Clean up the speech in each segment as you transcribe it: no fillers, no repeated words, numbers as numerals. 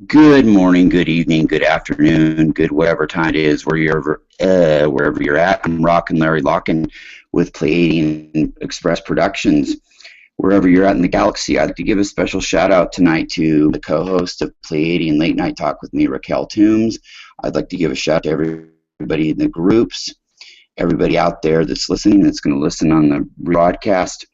Good morning, good evening, good afternoon, good whatever time it is, wherever you're at. I'm Rocken Larry Locken with Pleiadian Express Productions. Wherever you're at in the galaxy, I'd like to give a special shout out tonight to the co-host of Pleiadian Late Night Talk with me, Raquel Toombs. I'd like to give a shout out to everybody in the groups, everybody out there that's listening, that's going to listen on the broadcast.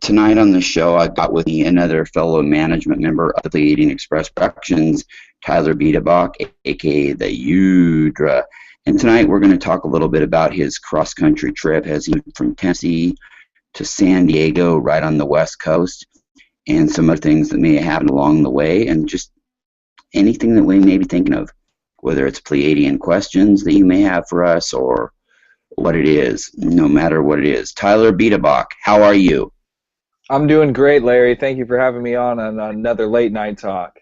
Tonight on the show, I got with me another fellow management member of the Pleiadian Express Productions, Tyler Biedebach, aka the Udra. And tonight we're going to talk a little bit about his cross-country trip as he went from Tennessee to San Diego, right on the West Coast, and some other things that may have happened along the way, and just anything that we may be thinking of, whether it's Pleiadian questions that you may have for us or what it is, no matter what it is. Tyler Biedebach, how are you? I'm doing great, Larry. Thank you for having me on another late night talk.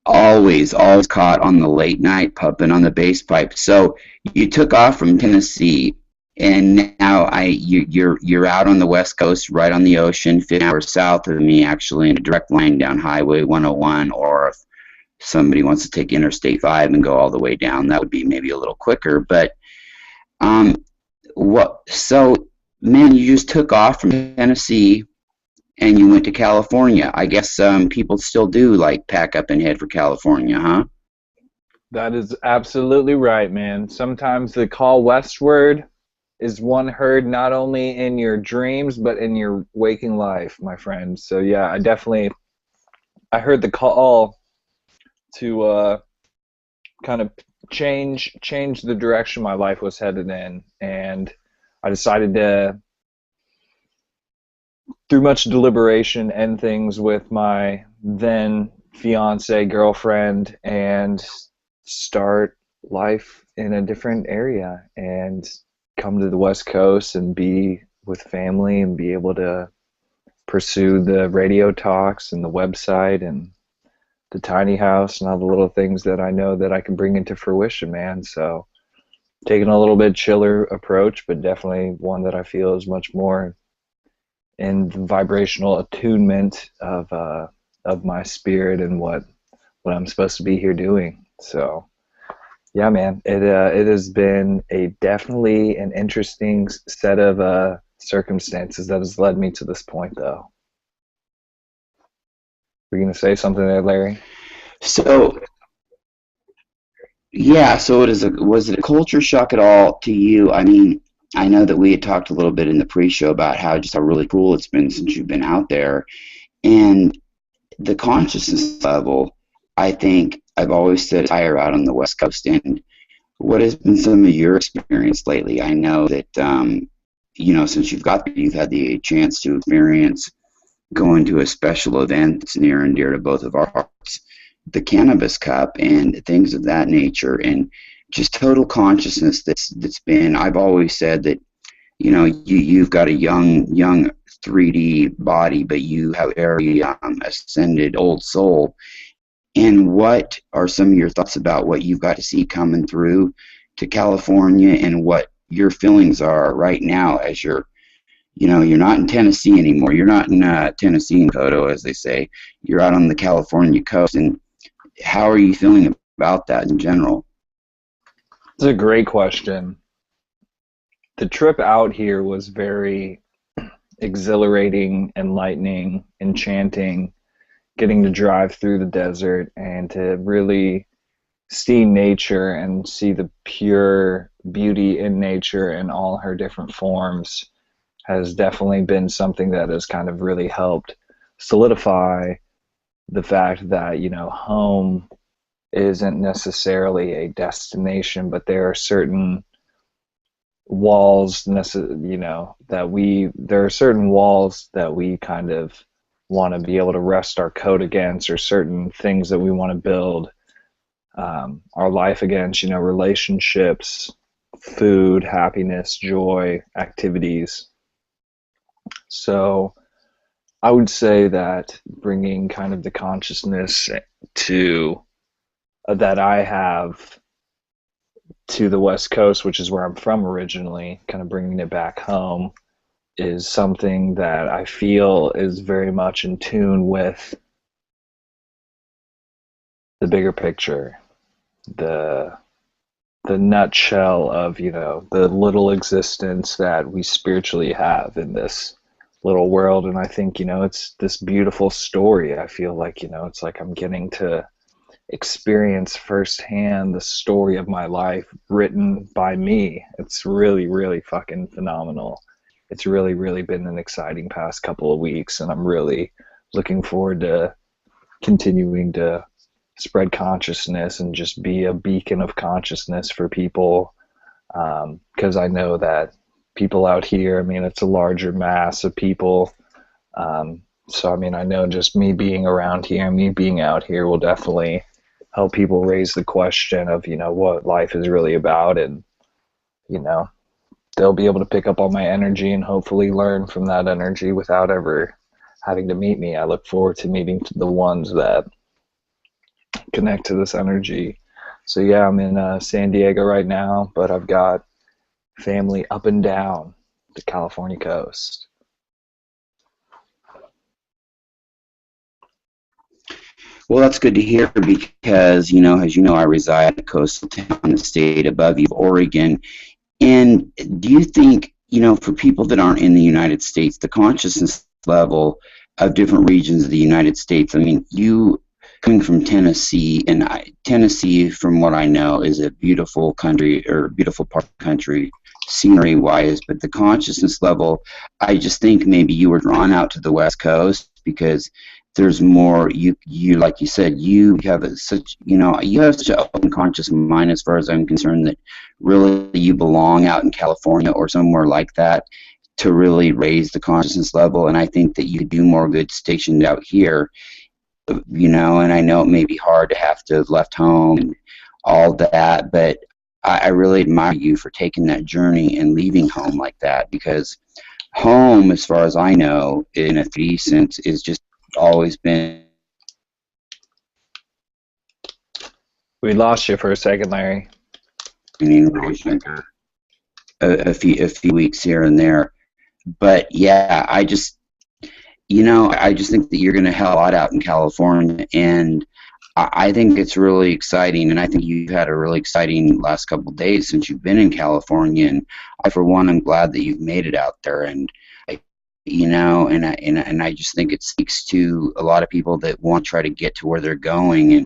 Always caught on the late night pumping on the bass pipe. So you took off from Tennessee, and now you're out on the West Coast, right on the ocean, 50 hours south of me, actually, in a direct line down Highway 101. Or if somebody wants to take Interstate 5 and go all the way down, that would be maybe a little quicker. But um, what? So, man, you just took off from Tennessee and you went to California. I guess people still do like pack up and head for California, huh? That is absolutely right, man. Sometimes the call westward is one heard not only in your dreams but in your waking life, my friend. So yeah, I heard the call to kind of change the direction my life was headed in, and I decided to, through much deliberation, end things with my then fiance girlfriend and start life in a different area and come to the West Coast and be with family and be able to pursue the radio talks and the website and the tiny house and all the little things that I know that I can bring into fruition, man. So taking a little bit chiller approach, but definitely one that I feel is much more in the vibrational attunement of my spirit and what I'm supposed to be here doing. So yeah, man, it has been a definitely an interesting set of circumstances that has led me to this point, though. Were you gonna say something there, Larry? So, yeah, so was it a culture shock at all to you? I mean, I know that we had talked a little bit in the pre-show about how really cool it's been since you've been out there. And the consciousness level, I think I've always said is higher out on the West Coast. And what has been some of your experience lately? I know that, since you've had the chance to experience going to a special event that's near and dear to both of our hearts, the Cannabis Cup and things of that nature, and just total consciousness that's been. I've always said that you've got a young 3D body, but you have a very ascended old soul. And what are some of your thoughts about what you've got to see coming through to California, and what your feelings are right now as you're not in Tennessee anymore. You're not in Tennessee and Koto, as they say. You're out on the California coast. And how are you feeling about that in general? It's a great question. The trip out here was very exhilarating, enlightening, enchanting, getting to drive through the desert and to really see nature and see the pure beauty in nature in all her different forms has definitely been something that has kind of really helped solidify the fact that, home isn't necessarily a destination, but there are certain walls, there are certain walls that we kind of want to be able to rest our coat against, or certain things that we want to build our life against, relationships, food, happiness, joy, activities. So I would say that bringing kind of the consciousness to that I have to the West Coast, which is where I'm from originally, kind of bringing it back home, is something that I feel is very much in tune with the bigger picture, the nutshell of, you know, the little existence that we spiritually have in this little world. And I think, you know, it's this beautiful story. I feel like, you know, it's like I'm getting to experience firsthand the story of my life written by me. It's really, really fucking phenomenal. It's really, really been an exciting past couple of weeks, and I'm really looking forward to continuing to spread consciousness and just be a beacon of consciousness for people, because I know that people out here, I mean, it's a larger mass of people, so I mean, I know just me being around here, me being out here will definitely help people raise the question of, you know, what life is really about, and, you know, they'll be able to pick up on my energy and hopefully learn from that energy without ever having to meet me. I look forward to meeting the ones that connect to this energy. So yeah, I'm in San Diego right now, but I've got family up and down the California coast. Well, that's good to hear because, you know, as you know, I reside in a coastal town in the state above you, Oregon. And do you think, you know, for people that aren't in the United States, the consciousness level of different regions of the United States, I mean, you coming from Tennessee, and Tennessee, from what I know, is a beautiful country, or beautiful part of the country, scenery-wise, but the consciousness level, I just think maybe you were drawn out to the West Coast because there's more, you like you said, you have such, you know, you have such an open conscious mind as far as I'm concerned, that really you belong out in California or somewhere like that to really raise the consciousness level. And I think that you could do more good stationed out here, you know, and I know it may be hard to have to have left home and all that, but I really admire you for taking that journey and leaving home like that, because home, as far as I know, in a 3D sense, is just always been. We lost you for a second, Larry. A few weeks here and there, but yeah, I just, you know, I just think that you're going to have a lot out in California, and I think it's really exciting, and I think you've had a really exciting last couple of days since you've been in California, and I, for one, I'm glad that you've made it out there, and you know, and I just think it speaks to a lot of people that want to try to get to where they're going, and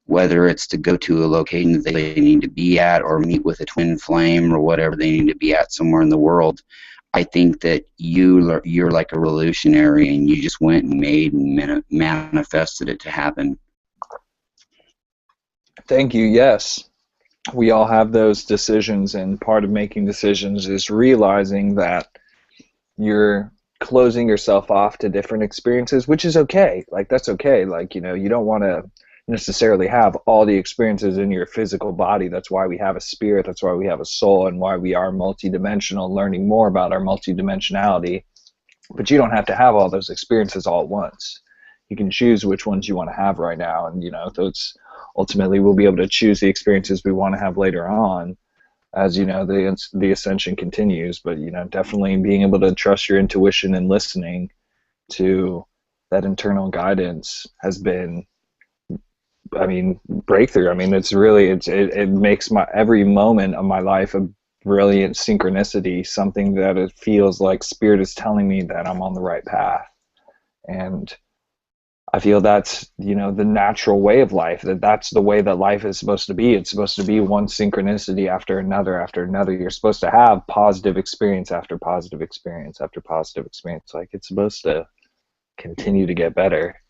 whether it's to go to a location that they need to be at, or meet with a twin flame, or whatever they need to be at somewhere in the world. I think that you're like a revolutionary, and you just went and made and manifested it to happen. Thank you. Yes, we all have those decisions, and part of making decisions is realizing that you're closing yourself off to different experiences, which is okay. Like, that's okay. Like, you know, you don't want to necessarily have all the experiences in your physical body. That's why we have a spirit. That's why we have a soul, and why we are multidimensional, learning more about our multidimensionality. But you don't have to have all those experiences all at once. You can choose which ones you want to have right now, and, you know, those ultimately we'll be able to choose the experiences we want to have later on, as, you know, the ascension continues. But, you know, definitely being able to trust your intuition and listening to that internal guidance has been, I mean, breakthrough. I mean, it's really, it makes my every moment of my life a brilliant synchronicity, something that it feels like spirit is telling me that I'm on the right path. And I feel that's, you know, the natural way of life, that's the way that life is supposed to be. It's supposed to be one synchronicity after another after another. You're supposed to have positive experience after positive experience after positive experience. Like, it's supposed to continue to get better.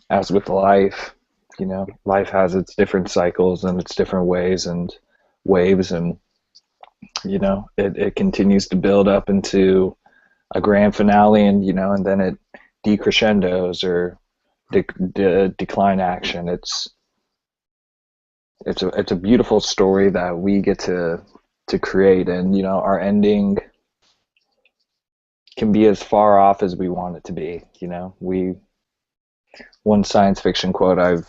As with life, you know, life has its different cycles and its different ways and waves, and, you know, it continues to build up into a grand finale, and, you know, and then it decrescendos or decline action. It's a beautiful story that we get to create, and, you know, our ending can be as far off as we want it to be. You know, one science fiction quote I've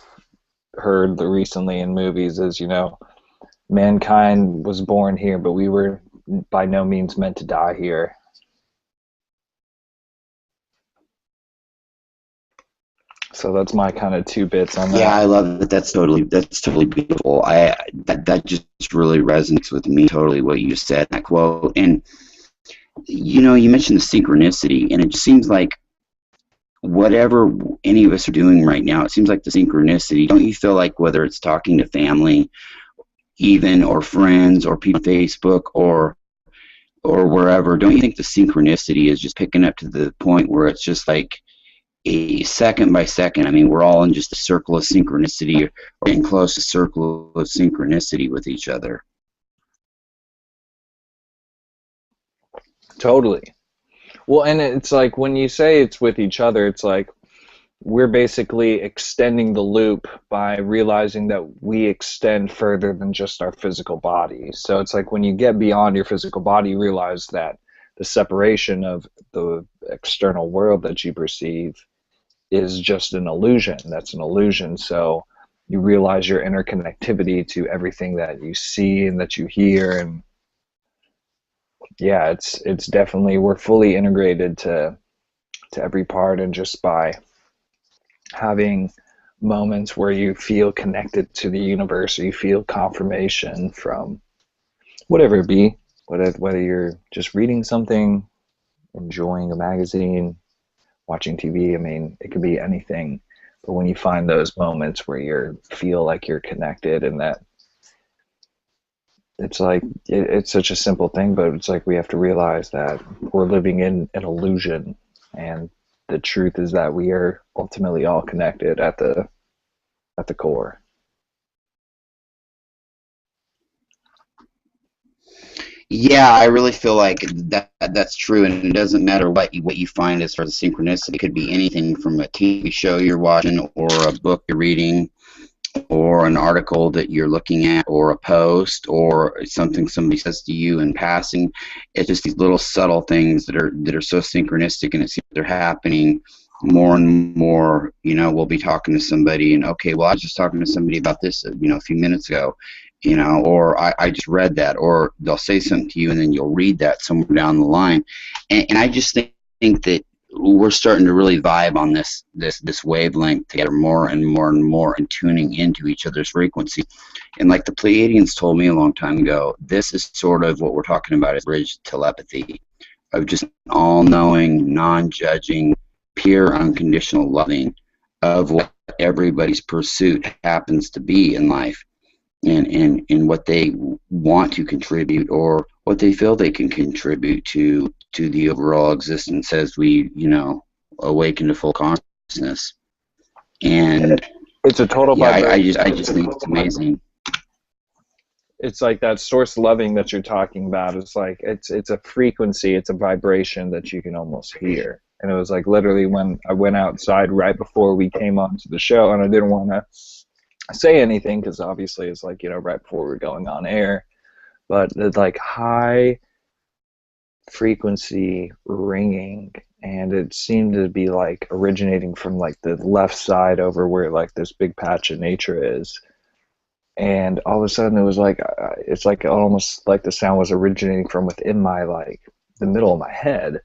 heard recently in movies is, you know, mankind was born here, but we were by no means meant to die here. So that's my kind of 2 bits on that. Yeah, I love it. That's totally beautiful. That just really resonates with me totally what you said in that quote. And you know, you mentioned the synchronicity, and it just seems like whatever any of us are doing right now, it seems like the synchronicity. Don't you feel like whether it's talking to family, even, or friends, or people on Facebook, or wherever, don't you think the synchronicity is just picking up to the point where it's just like a second by second? I mean, we're all in just a circle of synchronicity, or getting close to a circle of synchronicity with each other. Totally. Well, and it's like when you say it's with each other, it's like we're basically extending the loop by realizing that we extend further than just our physical body. So it's like when you get beyond your physical body, you realize that the separation of the external world that you perceive is just an illusion. That's an illusion. So you realize your interconnectivity to everything that you see and that you hear. And yeah, it's definitely, we're fully integrated to every part, and just by having moments where you feel connected to the universe, or you feel confirmation from whatever it be, whether you're just reading something, enjoying a magazine, watching TV, I mean, it could be anything. But when you find those moments where you feel like you're connected, and that it's like, it's such a simple thing, but it's like we have to realize that we're living in an illusion, and the truth is that we are ultimately all connected at the core. Yeah, I really feel like that's true, and it doesn't matter what you find as far as synchronicity. It could be anything from a TV show you're watching, or a book you're reading, or an article that you're looking at, or a post, or something somebody says to you in passing. It's just these little subtle things that are so synchronistic, and it seems they're happening more and more. You know, we'll be talking to somebody, and okay, well, I was just talking to somebody about this, a few minutes ago, or I just read that, or they'll say something to you, and then you'll read that somewhere down the line, and I just think that we're starting to really vibe on this wavelength together more and more and more, and tuning into each other's frequency. And like the Pleiadians told me a long time ago, this is sort of what we're talking about as bridge telepathy, of just all-knowing, non-judging, pure, unconditional loving of what everybody's pursuit happens to be in life, and what they want to contribute, or what they feel they can contribute to the overall existence as we, awaken to full consciousness. And it's a total vibration. I just think it's amazing. It's like that source loving that you're talking about. It's like it's a frequency, it's a vibration that you can almost hear. And it was like literally when I went outside right before we came onto the show, and I didn't want to say anything because obviously it's like, right before we're going on air, but the like high frequency ringing, and it seemed to be like originating from like the left side over where like this big patch of nature is. And all of a sudden it was like, it's like almost like the sound was originating from within my, like the middle of my head,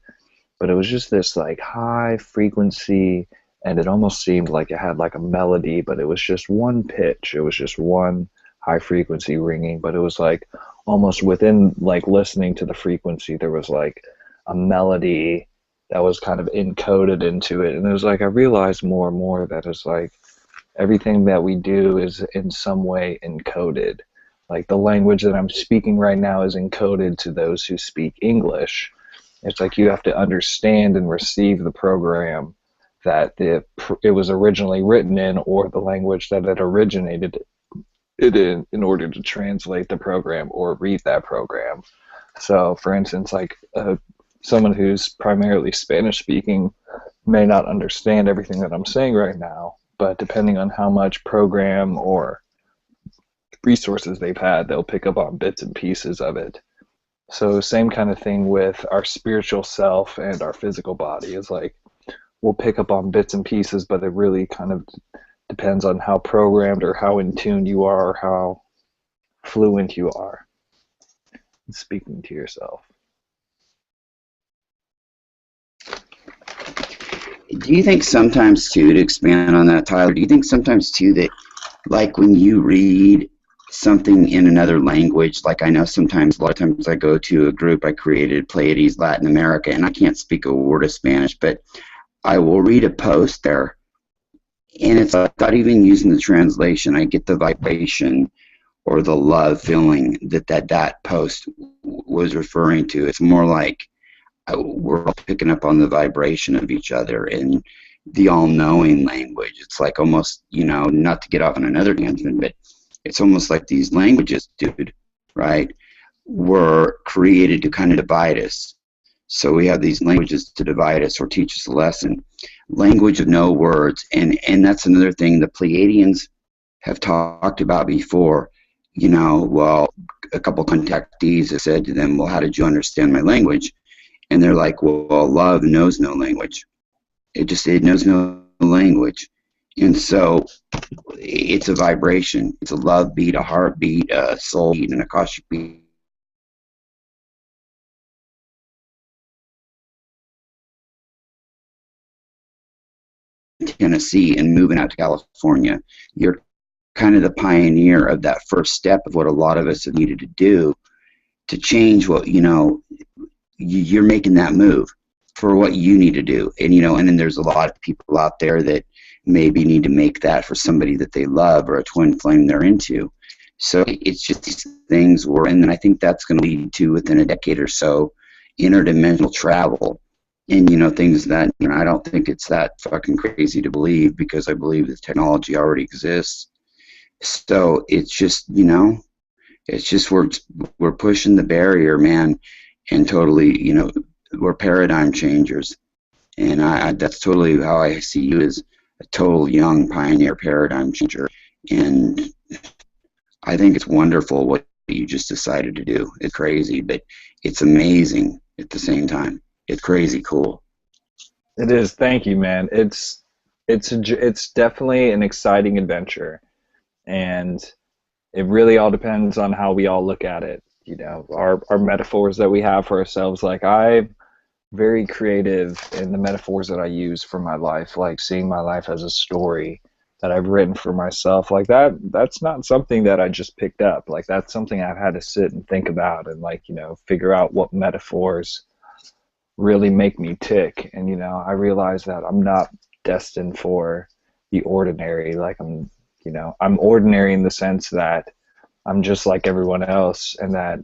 but it was just this like high frequency, and it almost seemed like it had like a melody, but it was just one pitch. It was just one high frequency ringing, but it was like almost within, like listening to the frequency, there was like a melody that was kind of encoded into it. And it was like, I realized more and more that it's like everything that we do is in some way encoded. Like the language that I'm speaking right now is encoded to those who speak English. It's like you have to understand and receive the program that it was originally written in, or the language that it originated it in order to translate the program or read that program. So for instance, like someone who's primarily Spanish speaking may not understand everything that I'm saying right now, but depending on how much program or resources they've had, they'll pick up on bits and pieces of it. So same kind of thing with our spiritual self and our physical body. Is like we'll pick up on bits and pieces, but it really kind of depends on how programmed or how in tune you are, or how fluent you are. speaking to yourself. Do you think sometimes, too, to expand on that, Tyler, do you think sometimes, too, that like when you read something in another language, like I know sometimes, a lot of times I go to a group I created, Pleiades Latin America, and I can't speak a word of Spanish, but I will read a post there, and it's like, not even using the translation, I get the vibration or the love feeling that post was referring to. It's more like we're all picking up on the vibration of each other and the all-knowing language. It's like almost, not to get off on another tangent, but it's almost like these languages, dude, right, were created to kind of divide us. So we have these languages to divide us or teach us a lesson. Language of no words. And that's another thing the Pleiadians have talked about before. Well, a couple contactees have said to them, well, how did you understand my language? And they're like, well, love knows no language. It knows no language. And so it's a vibration. It's a love beat, a heartbeat, a soul beat, an Akashic beat. Tennessee and moving out to California. You're kind of the pioneer of that first step of what a lot of us have needed to do to change what, you're making that move for what you need to do. And, and then there's a lot of people out there that maybe need to make that for somebody that they love or a twin flame they're into. So it's just these things and then I think that's going to lead to, within a decade or so, interdimensional travel. And, things that, I don't think it's that fucking crazy to believe, because I believe the technology already exists. So it's just, it's just we're pushing the barrier, man, and totally, we're paradigm changers. And that's totally how I see you, as a total young pioneer paradigm changer. And I think it's wonderful what you just decided to do. It's crazy, but it's amazing at the same time. It's crazy cool. It is. Thank you, man. It's definitely an exciting adventure, and it really all depends on how we all look at it. Our metaphors that we have for ourselves. Like, I'm very creative in the metaphors that I use for my life, like seeing my life as a story that I've written for myself. Like that's not something that I just picked up. Like, that's something I've had to sit and think about and figure out what metaphors really make me tick. And I realize that I'm not destined for the ordinary. Like, I'm ordinary in the sense that I'm just like everyone else, and that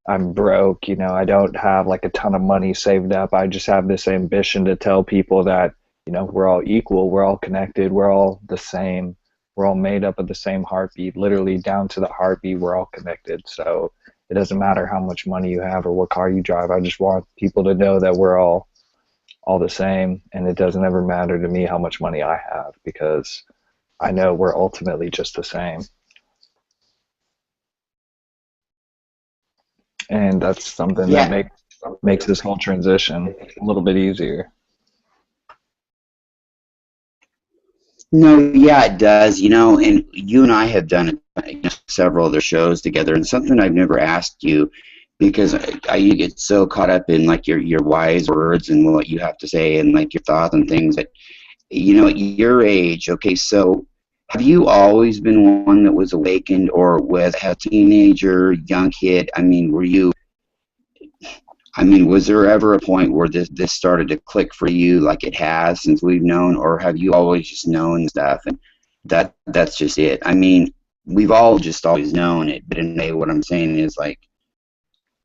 I'm broke. I don't have like a ton of money saved up. I just have this ambition to tell people that we're all equal, we're all connected, we're all the same, we're all made up of the same heartbeat, literally down to the heartbeat. We're all connected. So it doesn't matter how much money you have or what car you drive. I just want people to know that we're all the same, and it doesn't ever matter to me how much money I have, because I know we're ultimately just the same. And that's something that makes this whole transition a little bit easier. No, yeah, it does. And you and I have done several other shows together, and something I've never asked you, because you get so caught up in like your wise words and what you have to say and like your thoughts and things that, at your age, okay, so have you always been one that was awakened, or was a teenager, young kid? Was there ever a point where this started to click for you, like it has since we've known, or have you always just known stuff and that's just it? We've all just always known it, but in a way, what I'm saying is like,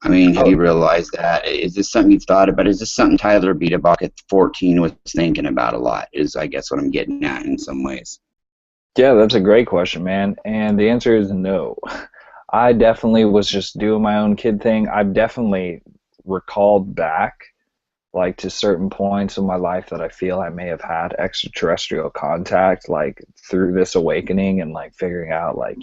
have you realized that? Is this something you've thought about? Is this something Tyler Biedebach at 14 was thinking about a lot? Is, I guess, what I'm getting at in some ways. Yeah, that's a great question, man. And the answer is no. I definitely was just doing my own kid thing. I've definitely recalled back like to certain points in my life that I feel I may have had extraterrestrial contact, like through this awakening, and like figuring out like,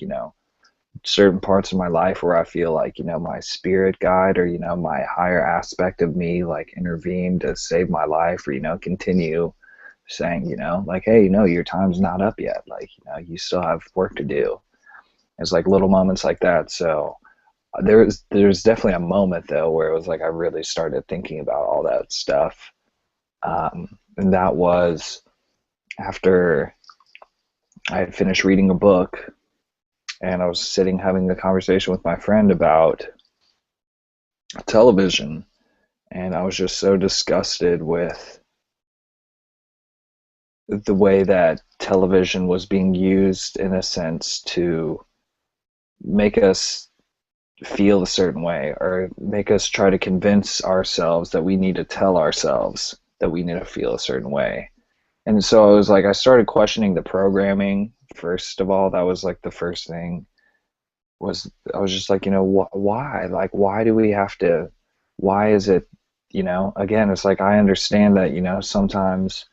certain parts of my life where I feel like, my spirit guide or, my higher aspect of me like intervened to save my life, or, continue saying, like, hey, your time's not up yet. Like, you still have work to do. It's like little moments like that. So There's definitely a moment though where it was like I really started thinking about all that stuff, and that was after I had finished reading a book, and I was sitting having a conversation with my friend about television, and I was just so disgusted with the way that television was being used in a sense to make us feel a certain way, or make us try to convince ourselves that we need to tell ourselves that we need to feel a certain way. And so I was like, I started questioning the programming first of all. That was like the first thing. Was I was just like, why? Like, why do we have to? Why is it? Again, it's like I understand that sometimes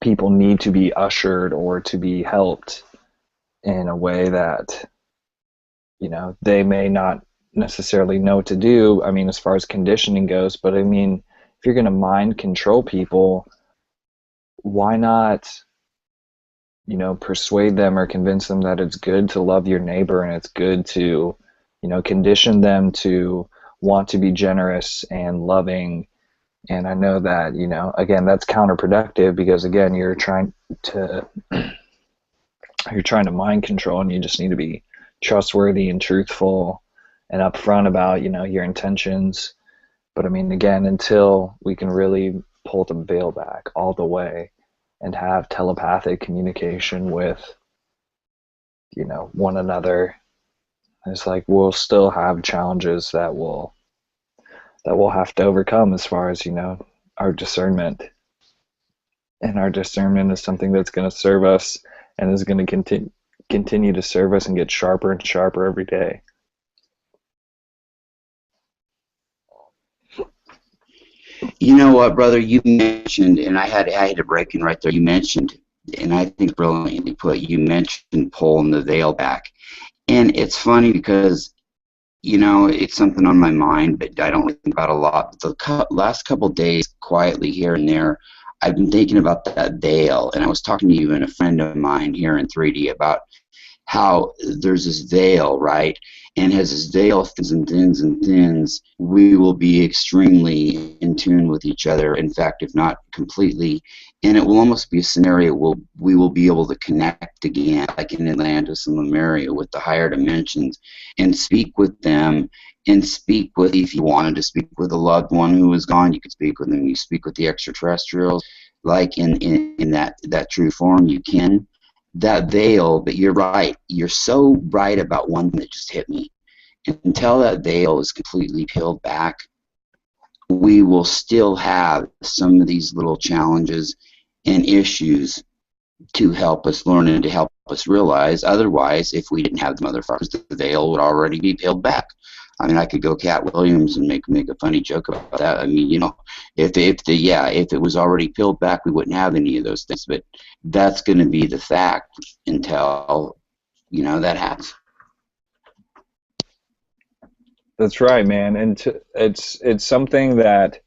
people need to be ushered or to be helped in a way that they may not necessarily know what to do. I mean, as far as conditioning goes, but I mean, if you're going to mind control people, why not persuade them or convince them that it's good to love your neighbor, and it's good to condition them to want to be generous and loving. And I know that again, that's counterproductive, because again, you're trying to mind control, and you just need to be trustworthy and truthful and upfront about your intentions. But I mean, again, until we can really pull the veil back all the way and have telepathic communication with one another, it's like we'll still have challenges that we'll have to overcome as far as our discernment. And our discernment is something that's going to serve us and is going to continue to serve us and get sharper and sharper every day. You know what, brother? You mentioned, and I had to break in right there. You mentioned, and I think brilliantly put, you mentioned pulling the veil back. And it's funny because, it's something on my mind, but I don't think about a lot. But the last couple of days, quietly here and there, I've been thinking about that veil. And I was talking to you and a friend of mine here in 3D about how there's this veil, right? And as this veil thins and thins and thins, we will be extremely in tune with each other. In fact, if not completely, and it will almost be a scenario where we will be able to connect again, like in Atlantis and Lemuria, with the higher dimensions, and speak with them, and speak with, if you wanted to speak with a loved one who is gone, you could speak with them. You speak with the extraterrestrials, like in that true form, you can. That veil, but you're right. You're so right about one that just hit me. Until that veil is completely peeled back, we will still have some of these little challenges and issues to help us learn and to help us realize. Otherwise, if we didn't have the motherfuckers, the veil would already be peeled back. I mean, I could go Cat Williams and make a funny joke about that. I mean, if it was already peeled back, we wouldn't have any of those things. But that's going to be the fact until that happens. That's right, man. And it's something that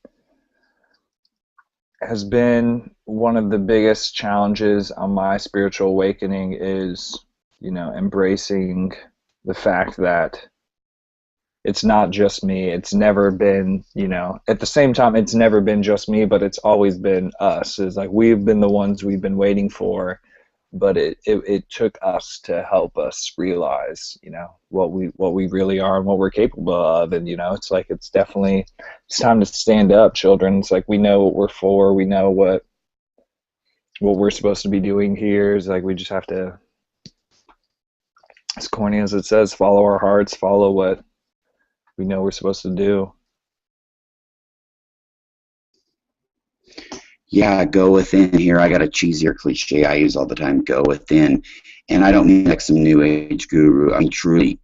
has been one of the biggest challenges on my spiritual awakening is, embracing the fact that it's not just me. It's never been, at the same time, it's never been just me, but it's always been us. It's like we've been the ones we've been waiting for, but it took us to help us realize, what we really are and what we're capable of. And, it's like it's time to stand up, children. It's like we know what we're for. We know what we're supposed to be doing here. It's like we just have to, as corny as it says, follow our hearts, follow what we know we're supposed to do. Yeah, go within. Here, I got a cheesier cliche I use all the time, go within. And I don't mean like some new age guru. I mean, truly,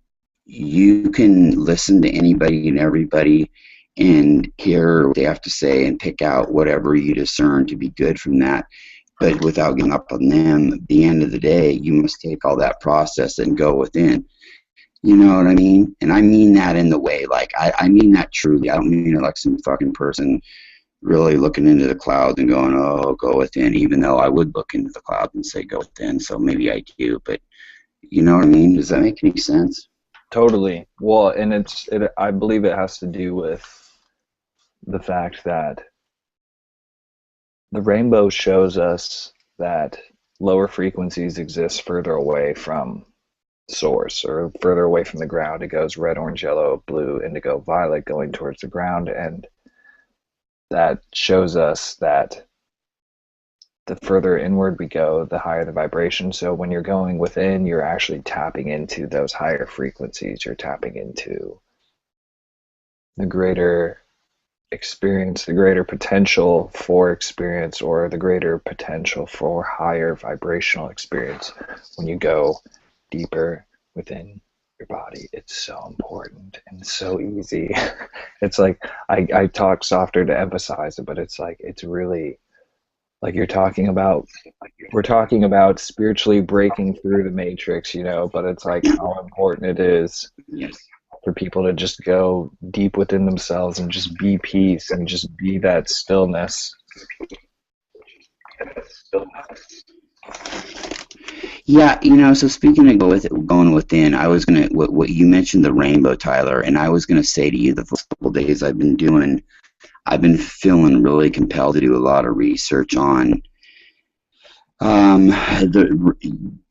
you can listen to anybody and everybody and hear what they have to say and pick out whatever you discern to be good from that. But without giving up on them, at the end of the day, you must take all that process and go within. You know what I mean? And I mean that in the way, like, I mean that truly. I don't mean it like some fucking person really looking into the clouds and going, oh, go within, even though I would look into the clouds and say go within, so maybe I do. But you know what I mean? Does that make any sense? Totally. Well, and I believe it has to do with the fact that the rainbow shows us that lower frequencies exist further away from source or further away from the ground. It goes red, orange, yellow, blue, indigo, violet going towards the ground, and that shows us that the further inward we go, the higher the vibration. So when you're going within, you're actually tapping into those higher frequencies. You're tapping into the greater experience, the greater potential for experience, or the greater potential for higher vibrational experience when you go deeper within your body. It's so important and so easy. It's like I talk softer to emphasize it, but it's like it's really like we're talking about spiritually breaking through the matrix, but it's like how important it is for people to just go deep within themselves and just be peace and just be that stillness. Yeah, so speaking of going within, I was going to, what you mentioned, the rainbow, Tyler, and I was going to say to you, the first couple days I've been feeling really compelled to do a lot of research on the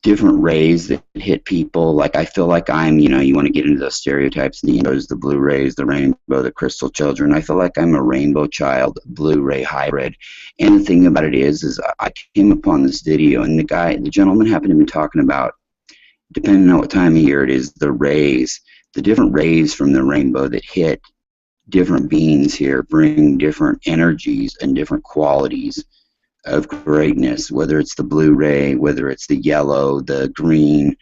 different rays that hit people. Like, I feel like I'm, you want to get into those stereotypes, the indios, the blue rays, the rainbow, the crystal children. I feel like I'm a rainbow child, blue ray hybrid. And the thing about it is I came upon this video, and the gentleman happened to be talking about, depending on what time of year it is, the rays, the different rays from the rainbow that hit different beings here bring different energies and different qualities of greatness, whether it's the blue ray, whether it's the yellow, the green,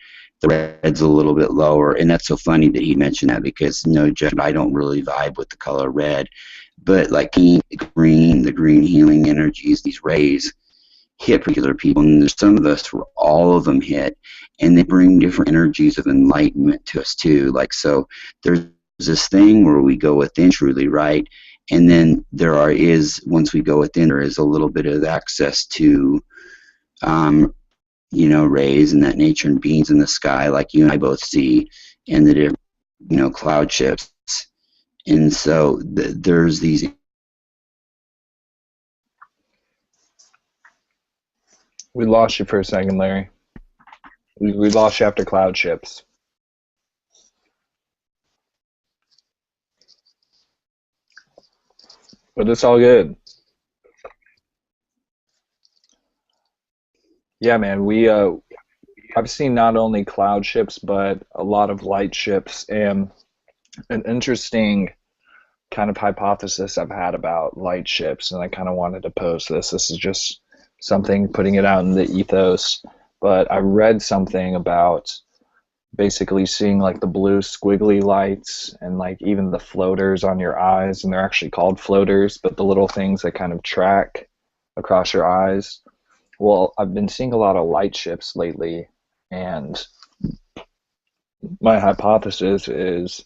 the red's a little bit lower. And that's so funny that he mentioned that, because no judgment, I don't really vibe with the color red, but like the green healing energies, these rays hit particular people, and there's some of us where all of them hit, and they bring different energies of enlightenment to us too. Like, so there's this thing where we go within truly, right? And then once we go within, there is a little bit of access to, rays and that nature and beings in the sky, like you and I both see, and the different, cloud ships. And so there's these. We lost you for a second, Larry. We lost you after cloud ships. But it's all good. Yeah, man. I've seen not only cloud ships, but a lot of light ships. And an interesting kind of hypothesis I've had about light ships, and I kind of wanted to pose this. This is just something, putting it out in the ethos. But I read something about basically seeing like the blue squiggly lights and like even the floaters on your eyes, and they're actually called floaters, but the little things that kind of track across your eyes. Well, I've been seeing a lot of light ships lately, and my hypothesis is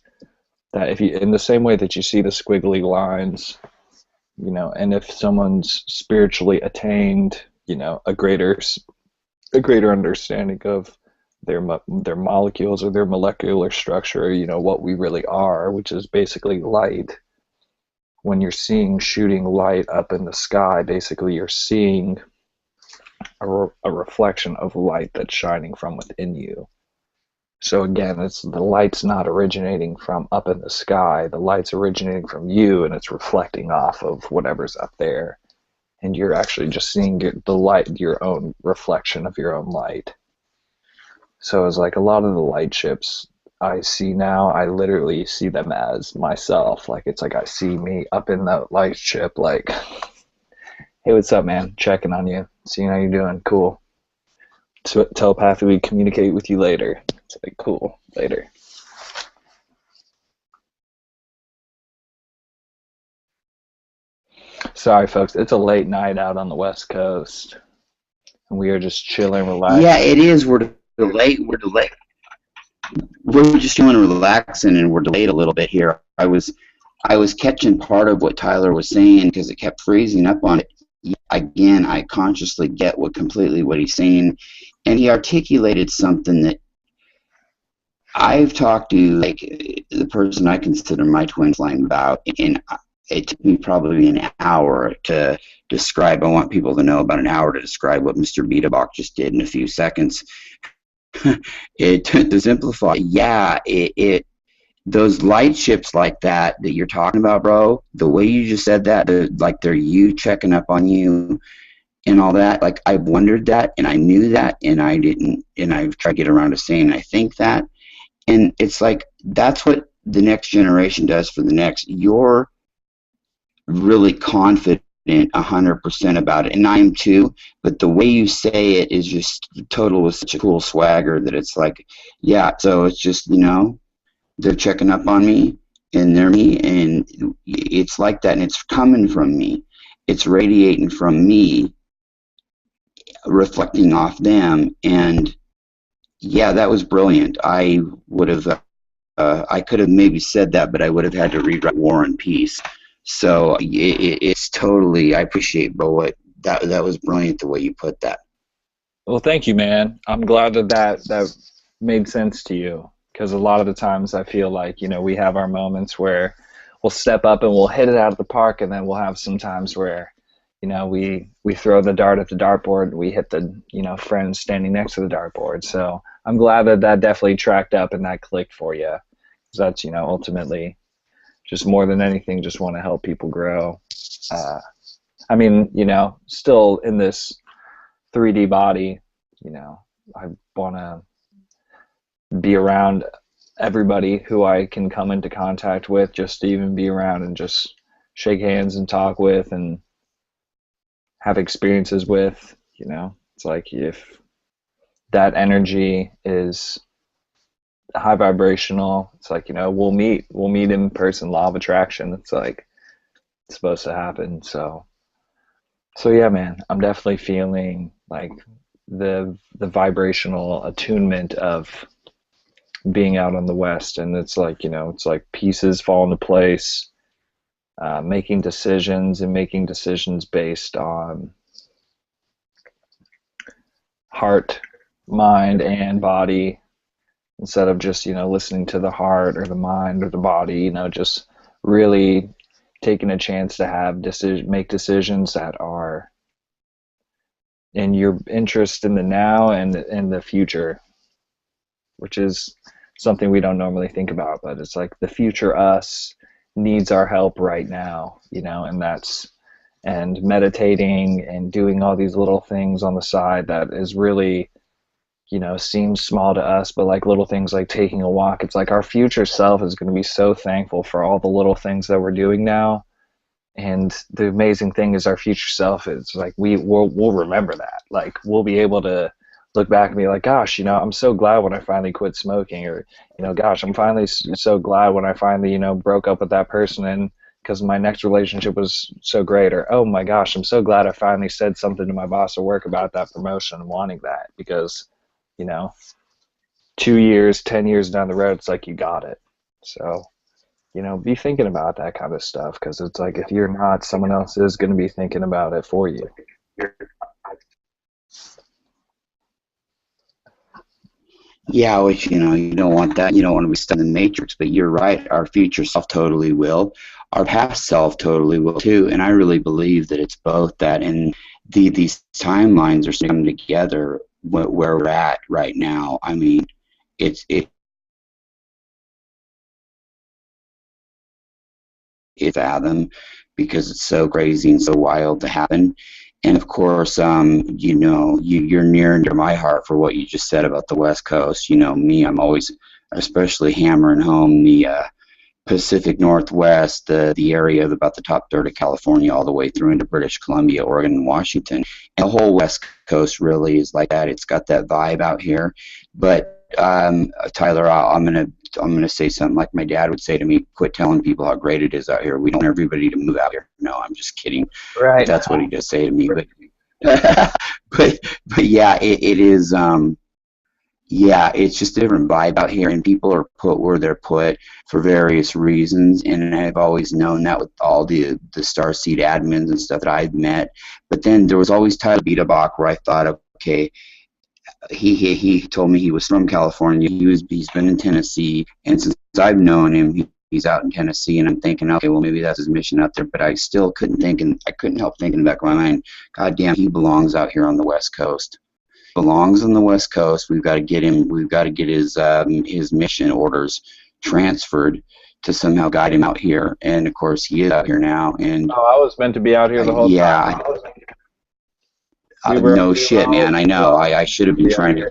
that if you, in the same way that you see the squiggly lines, and if someone's spiritually attained, a greater understanding of their molecules or their molecular structure, what we really are, which is basically light. When you're seeing shooting light up in the sky, basically you're seeing a reflection of light that's shining from within you. So again, the light's not originating from up in the sky. The light's originating from you, and it's reflecting off of whatever's up there. And you're actually just seeing the light, your own reflection of your own light. So it's like a lot of the light ships I see now, I literally see them as myself. Like, it's like I see me up in the light ship, like, hey, what's up, man? Checking on you, seeing how you're doing. Cool. Telepathically communicate with you later. It's like, cool, later. Sorry, folks. It's a late night out on the West Coast, and we are just chilling, relaxing. Yeah, it is. We're delayed. We're just chilling, relaxing, and we're delayed a little bit here. I was catching part of what Tyler was saying because it kept freezing up on it. Again, I consciously get completely what he's saying, and he articulated something that I've talked to like the person I consider my twin flame about, and it took me probably an hour to describe. I want people to know about an hour to describe what Mr. Biedebach just did in a few seconds. It to simplify, yeah, it those light ships like that you're talking about, bro. The way you just said that, like they're you checking up on you and all that. Like I wondered that, and I knew that, and I didn't, and I've tried to get around to saying I think that. And it's like that's what the next generation does for the next. You're really confident 100% about it, and I am too. But the way you say it is just total with such a cool swagger that it's like, yeah. So it's just they're checking up on me, and they're me, and it's like that, and it's coming from me. It's radiating from me, reflecting off them, and yeah, that was brilliant. I would have. I could have maybe said that, but I would have had to rewrite War and Peace. So it's totally. I appreciate, bro. What that was brilliant the way you put that. Well, thank you, man. I'm glad that made sense to you, because a lot of the times I feel like we have our moments where we'll step up and we'll hit it out of the park, and then we'll have some times where we throw the dart at the dartboard and we hit the friend standing next to the dartboard. So I'm glad that definitely tracked up and that clicked for you, because that's ultimately just more than anything just want to help people grow. I mean, still in this 3D body, I want to be around everybody who I can come into contact with, just to even be around and just shake hands and talk with and have experiences with. It's like if that energy is high vibrational, it's like we'll meet in person. Law of attraction, it's like it's supposed to happen. So yeah, man, I'm definitely feeling like the vibrational attunement of being out on the West, and it's like it's like pieces fall into place, making decisions based on heart, mind, and body, instead of just listening to the heart or the mind or the body. Just really taking a chance to make decisions that are in your interest in the now and in the future, which is something we don't normally think about. But it's like the future us needs our help right now, and meditating and doing all these little things on the side that is really seems small to us, but like little things like taking a walk, it's like our future self is going to be so thankful for all the little things that we're doing now. And the amazing thing is our future self is like we'll remember that. Like we'll be able to look back and be like, gosh, I'm so glad when I finally quit smoking, or gosh, I'm finally so glad when I finally broke up with that person, and because my next relationship was so great, or oh my gosh, I'm so glad I finally said something to my boss at work about that promotion and wanting that, because 2 years, 10 years down the road, it's like you got it. So be thinking about that kind of stuff, because it's like if you're not, someone else is going to be thinking about it for you. Yeah, which you don't want that. You don't want to be stuck in the matrix. But you're right. Our future self totally will. Our past self totally will too. And I really believe that it's both that, and these timelines are coming together where we're at right now. I mean, it's fathom, because it's so crazy and so wild to happen. And of course, you're near and dear my heart for what you just said about the West Coast. Me, I'm always especially hammering home the Pacific Northwest, the area of about the top third of California, all the way through into British Columbia, Oregon, and Washington. And the whole West Coast really is like that. It's got that vibe out here. But Tyler, I'm gonna say something like my dad would say to me: "Quit telling people how great it is out here. We don't want everybody to move out here." No, I'm just kidding. Right. But that's what he does say to me. But but yeah, it is. Yeah, it's just a different vibe out here, and people are put where they're put for various reasons. And I've always known that with all the Starseed admins and stuff that I've met. But then there was always Tyler Biedebach, where I thought, okay, he told me he was from California. He's been in Tennessee, and since I've known him, he's out in Tennessee. And I'm thinking, okay, well maybe that's his mission out there. But I still I couldn't help thinking in the back of my mind, God damn, he belongs out here on the West Coast. Belongs on the West Coast. We've got to get him. We've got to get his mission orders transferred to somehow guide him out here. And of course, he is out here now. And Oh, I was meant to be out here the whole yeah, time. We were no shit, man. I know. I should have been trying to.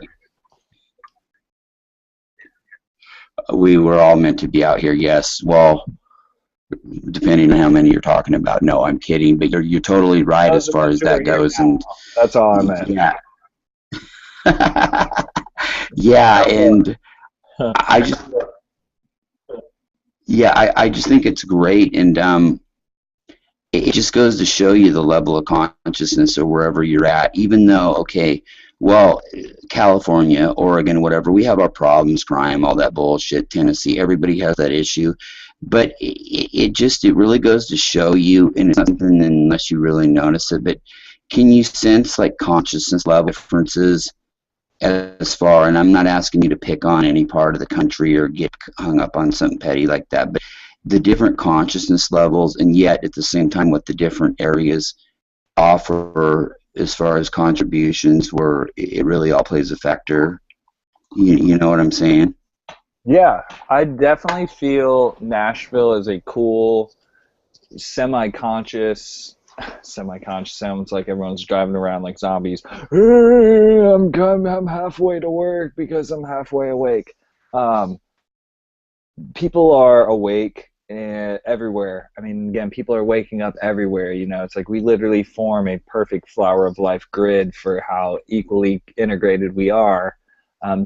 We were all meant to be out here. Yes. Well, depending on how many you're talking about. No, I'm kidding. But you're totally right as far as that goes. And that's all I meant. Yeah. Yeah, and I just I just think it's great, and it just goes to show you the level of consciousness or wherever you're at. Even though, okay, well, California, Oregon, whatever, we have our problems, crime, all that bullshit. Tennessee, everybody has that issue, but it really goes to show you, and it's not something unless you really notice it. But can you sense like consciousness level differences? As far, and I'm not asking you to pick on any part of the country or get hung up on something petty like that, but the different consciousness levels, and yet at the same time what the different areas offer as far as contributions, where it really all plays a factor. You know what I'm saying? Yeah, I definitely feel Nashville is a cool, semi-conscious sounds like everyone's driving around like zombies. I'm halfway to work because I'm halfway awake. People are awake everywhere. I mean, again, people are waking up everywhere. You know, it's like we literally form a perfect flower of life grid for how equally integrated we are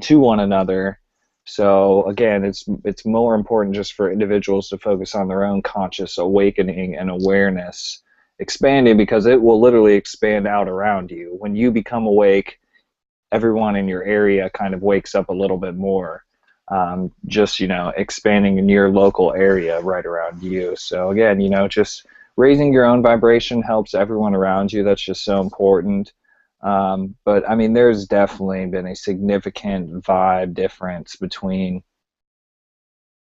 to one another. So again, it's more important just for individuals to focus on their own conscious awakening and awareness expanding, because it will literally expand out around you. When you become awake, everyone in your area kind of wakes up a little bit more. Just, expanding in your local area right around you. So again, just raising your own vibration helps everyone around you. That's just so important. But I mean, there's definitely been a significant vibe difference between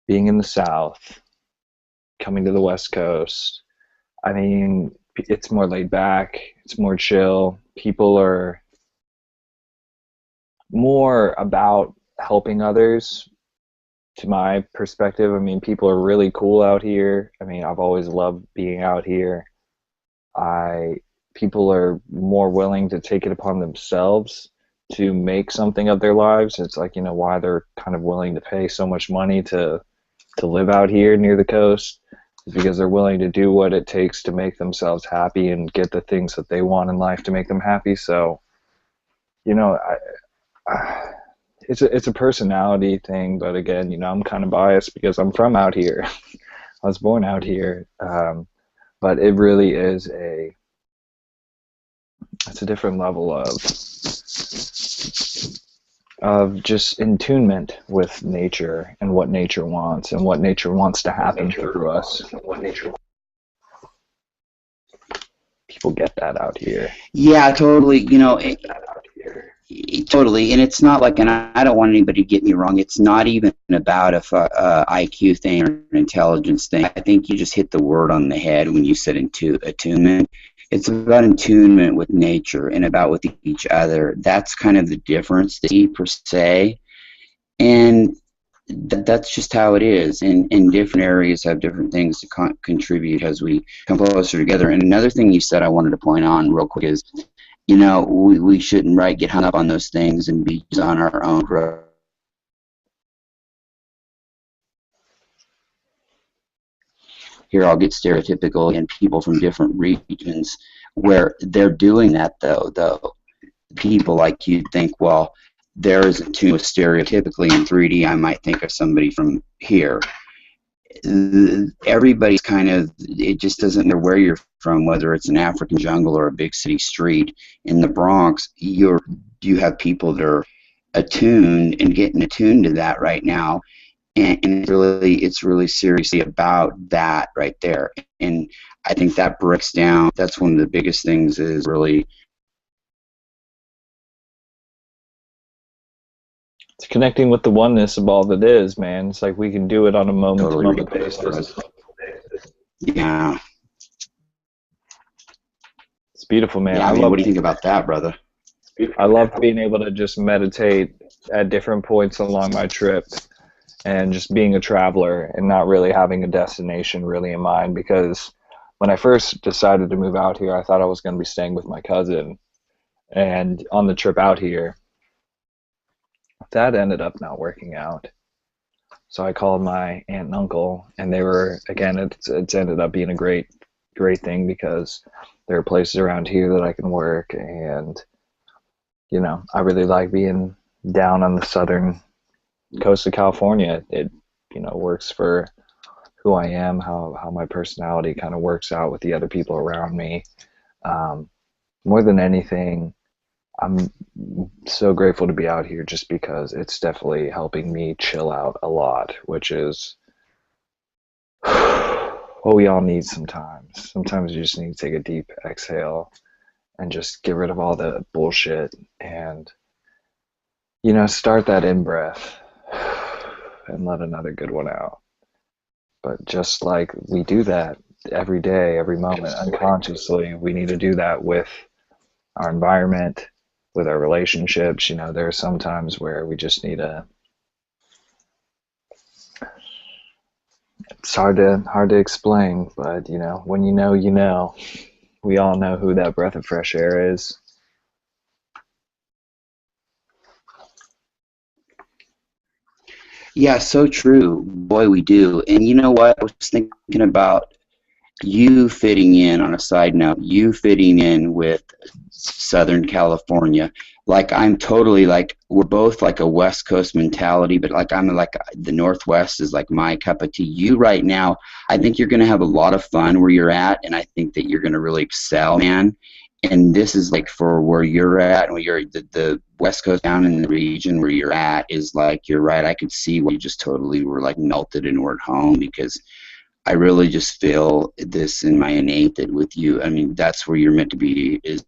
being in the South, coming to the West Coast. I mean, it's more laid back, it's more chill. People are more about helping others, to my perspective. I mean, people are really cool out here. I mean, I've always loved being out here. People are more willing to take it upon themselves to make something of their lives. It's like, why they're kind of willing to pay so much money to live out here near the coast, is because they're willing to do what it takes to make themselves happy and get the things that they want in life to make them happy. So, it's a personality thing, but again, I'm kind of biased because I'm from out here. I was born out here, but it really is it's a different level of just attunement with nature and what nature wants and what nature wants to happen through us. People get that out here. Yeah, totally. Totally, and it's not like, and I don't want anybody to get me wrong, it's not even about a IQ thing or an intelligence thing. I think you just hit the word on the head when you said attunement. It's about attunement with nature and about with each other. That's kind of the difference, per se, and that's just how it is. And different areas have different things to contribute as we come closer together. And another thing you said I wanted to point on real quick is, we shouldn't get hung up on those things and be on our own growth. Here I'll get stereotypical, and people from different regions where they're doing that, though. People like you'd think, well, there isn't too stereotypically in 3D, I might think of somebody from here. Everybody's kind of, it just doesn't matter where you're from, whether it's an African jungle or a big city street. In the Bronx, you have people that are attuned and getting attuned to that right now, and it's really seriously about that right there. And I think that breaks down, that's one of the biggest things, is really connecting with the oneness of all that is, man. It's like we can do it on a moment-to-moment Totally. basis. Yeah. It's beautiful, man. Yeah, I mean, what do you think about that, brother? I love being able to just meditate at different points along my trip and just being a traveler and not really having a destination really in mind, because when I first decided to move out here, I thought I was going to be staying with my cousin. And on the trip out here, that ended up not working out. So I called my aunt and uncle, and they were, again, it's ended up being a great thing, because there are places around here that I can work, and you know, I really like being down on the southern coast of California. It, you know, works for who I am, how my personality kind of works out with the other people around me. More than anything, I'm so grateful to be out here, just because it's definitely helping me chill out a lot, which is what we all need sometimes. Sometimes you just need to take a deep exhale and just get rid of all the bullshit and, you know, start that in-breath and let another good one out. But just like we do that every day, every moment, unconsciously, we need to do that with our environment, with our relationships. You know, there are some times where we just need to, it's hard to explain, but you know, when you know, you know. We all know who that breath of fresh air is. Yeah, so true. Boy, we do. And you know what? I was thinking about you fitting in, on a side note, you fitting in with Southern California. Like, I'm totally like, we're both like a West Coast mentality, but like, I'm like, the Northwest is like my cup of tea. You right now, I think you're going to have a lot of fun where you're at, and I think that you're going to really excel, man. And this is like for where you're at, and where you're the West Coast down in the region where you're at is like, you're right. I could see where you just totally were like melted and were at home, because I really just feel this in my innate that with you, I mean, that's where you're meant to be, is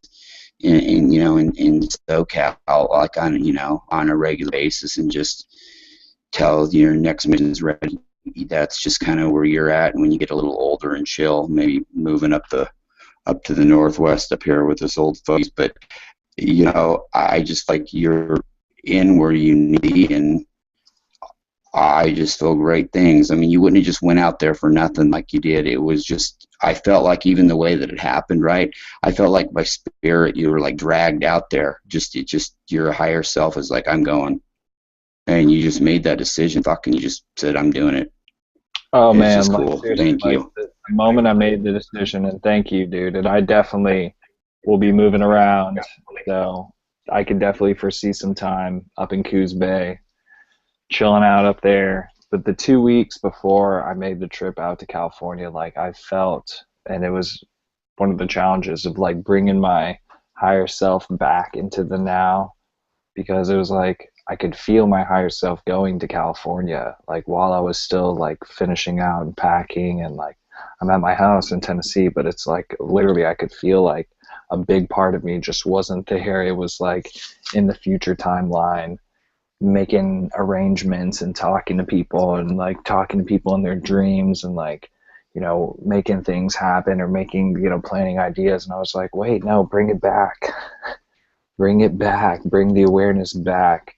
in you know, in SoCal, like on, you know, on a regular basis, and just tell your next mission's ready. That's just kind of where you're at. And when you get a little older and chill, maybe moving up to the Northwest up here with us old folks. But you know, I just like you're in where you need to be, and I just feel great things. I mean, you wouldn't have just went out there for nothing like you did. It was just, I felt like even the way that it happened, right? I felt like by spirit you were like dragged out there. Just your higher self is like, I'm going. And you just made that decision. Fucking, you just said, I'm doing it. Oh It's man, just like cool. seriously, Thank like you. the moment I made the decision, and thank you, dude, and I definitely will be moving around, so I could definitely foresee some time up in Coos Bay, chilling out up there. But the 2 weeks before I made the trip out to California, like I felt, and it was one of the challenges of like bringing my higher self back into the now, because it was like I could feel my higher self going to California, like while I was still like finishing out and packing, and like I'm at my house in Tennessee, but it's like literally I could feel like a big part of me just wasn't there. It was like in the future timeline, making arrangements and talking to people, and like talking to people in their dreams, and like, you know, making things happen, or making, you know, planning ideas. And I was like, wait, no, bring it back. Bring it back, bring the awareness back,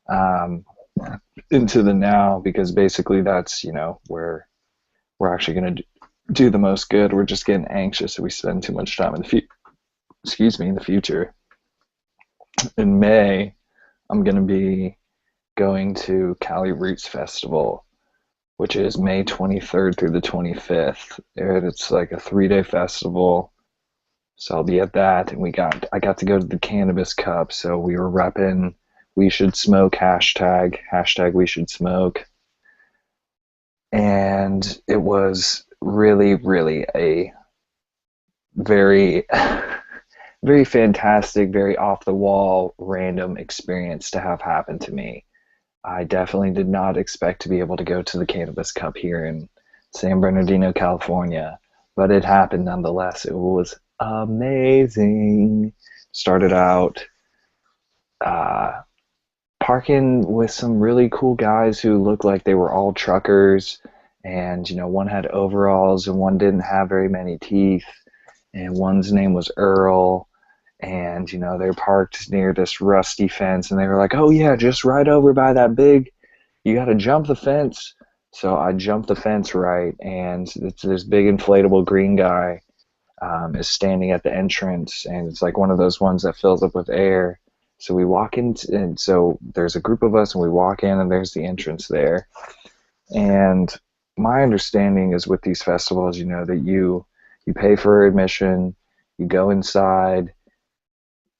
um, into the now, because basically that's, you know, where we're actually going to do the most good. We're just getting anxious if we spend too much time in in the future. In May, I'm going to be going to Cali Roots Festival, which is May 23rd through the 25th. And it's like a 3-day festival. So I'll be at that, and I got to go to the Cannabis Cup, so we were repping We Should Smoke hashtag we should smoke, and it was really, really a very, very fantastic, very off the wall, random experience to have happen to me. I definitely did not expect to be able to go to the Cannabis Cup here in San Bernardino, California, but it happened nonetheless. It was amazing. Started out parking with some really cool guys who looked like they were all truckers, and one had overalls and one didn't have very many teeth, and one's name was Earl, and they're parked near this rusty fence, and they were like, oh yeah, just right over by that big, you got to jump the fence. So I jumped the fence, right, and it's this big inflatable green guy is standing at the entrance, and it's like one of those ones that fills up with air. So we walk in, and so there's a group of us, and we walk in, and there's the entrance there. And my understanding is with these festivals, that you pay for admission, you go inside,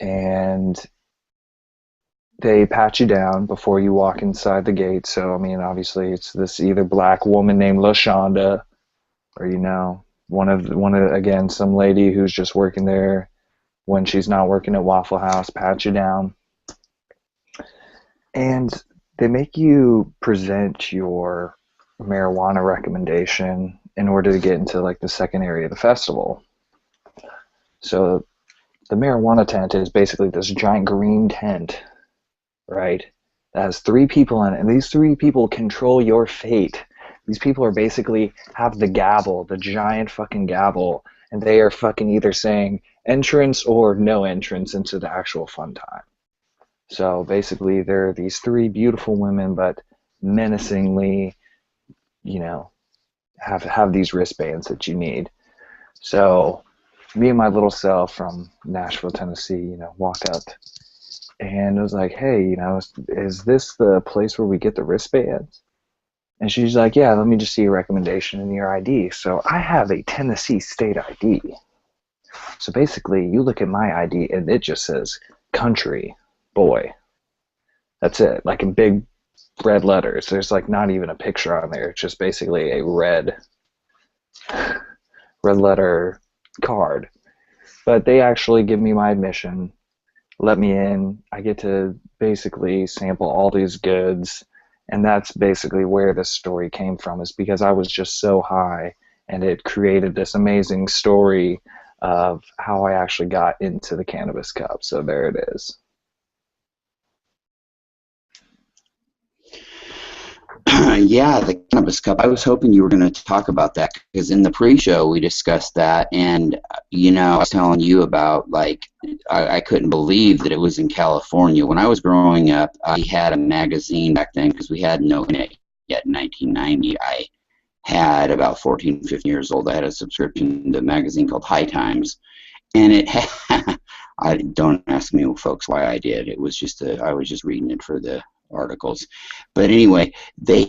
and they pat you down before you walk inside the gate. So, I mean, obviously it's this either black woman named LaShonda, or, one of again, some lady who's just working there when she's not working at Waffle House, pat you down. And they make you present your marijuana recommendation in order to get into like the second area of the festival. So the marijuana tent is basically this giant green tent, right? That has 3 people in it, and these 3 people control your fate. These people are basically have the gavel, the giant fucking gavel, and they are fucking either saying entrance or no entrance into the actual fun time. So basically there are these 3 beautiful women, but menacingly, have these wristbands that you need. So me and my little self from Nashville, Tennessee, walk up, and I was like, hey, is this the place where we get the wristbands? And she's like, yeah, let me just see your recommendation and your ID. So I have a Tennessee state ID. So basically, you look at my ID, and it just says country boy. That's it, like in big red letters. There's like not even a picture on there. It's just basically a red letter card. But they actually give me my admission, let me in. I get to basically sample all these goods. And that's basically where this story came from, is because I was just so high, and it created this amazing story of how I actually got into the cannabis cup. So there it is. Yeah, the cannabis cup. I was hoping you were going to talk about that, because in the pre-show we discussed that, and I was telling you about, like, I couldn't believe that it was in California. When I was growing up, I had a magazine back then, because we had no internet yet in 1990. I had about 14, 15 years old. I had a subscription to a magazine called High Times, and it had, I don't ask me, folks, why I did. It was just I was just reading it for the articles. But anyway, they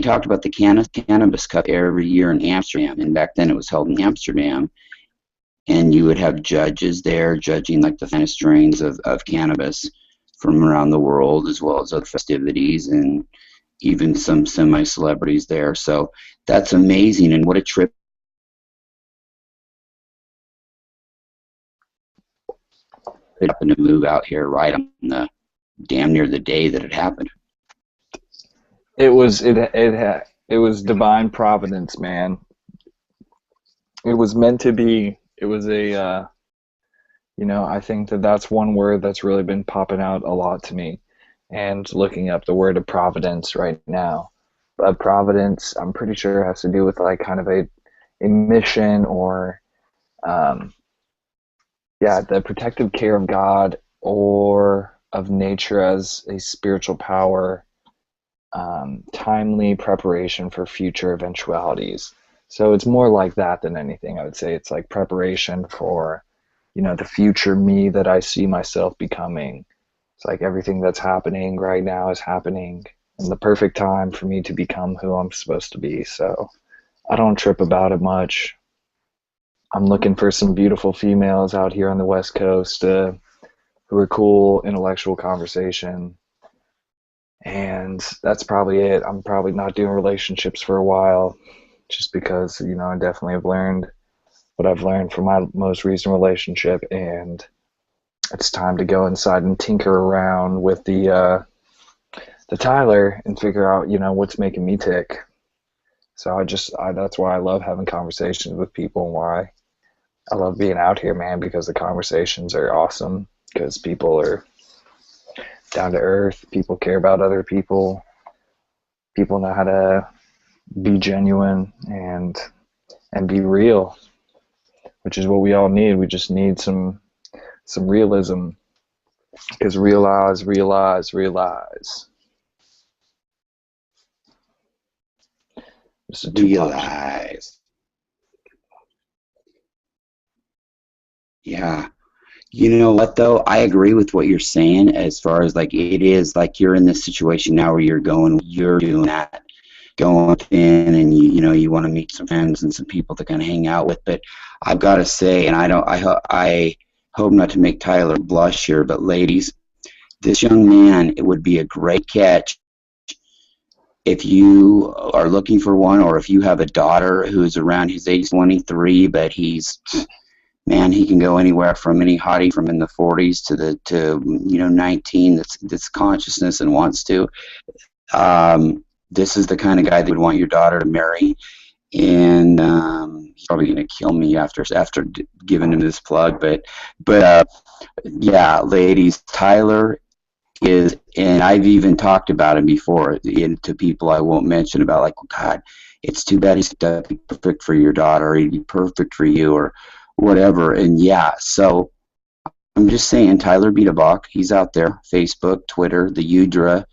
talked about the cannabis cup every year in Amsterdam, and back then it was held in Amsterdam, and you would have judges there judging like the finest strains of cannabis from around the world, as well as other festivities, and even some semi-celebrities there. So that's amazing, and what a trip. It happened to move out here right on the damn near the day that it happened. It was divine providence, man. It was meant to be. It was a I think that's one word that's really been popping out a lot to me, and looking up the word of providence right now. But providence, I'm pretty sure, has to do with like kind of a mission, or the protective care of God or of nature as a spiritual power, timely preparation for future eventualities. So it's more like that than anything. I would say it's like preparation for, the future me that I see myself becoming. It's like everything that's happening right now is happening in the perfect time for me to become who I'm supposed to be. So I don't trip about it much. I'm looking for some beautiful females out here on the West Coast who are cool, intellectual conversation. And that's probably it. I'm probably not doing relationships for a while, just because, I definitely have learned what I've learned from my most recent relationship, and it's time to go inside and tinker around with the Tyler and figure out, what's making me tick. So that's why I love having conversations with people, and why I love being out here, man, because the conversations are awesome, because people are down to earth. People care about other people. People know how to be genuine and be real, which is what we all need. We just need some realism, because realize. It's a Realize. Yeah. You know what, though? I agree with what you're saying as far as, like, it is like you're in this situation now where you're doing that, going in, and you want to meet some friends and some people to kind of hang out with. But I've got to say, and I hope not to make Tyler blush here, but ladies, this young man, it would be a great catch if you are looking for one, or if you have a daughter who's around his age 23, but man, he can go anywhere from any hottie from in the 40s to 19 that's consciousness and wants to. This is the kind of guy that would want your daughter to marry, and he's probably going to kill me after giving him this plug. But yeah, ladies, Tyler is, and I've even talked about him before to people I won't mention, about, like, God, it's too bad he's perfect for your daughter, he'd be perfect for you, or whatever. And yeah, so I'm just saying, Tyler Biedebach, he's out there, Facebook, Twitter, the Udra.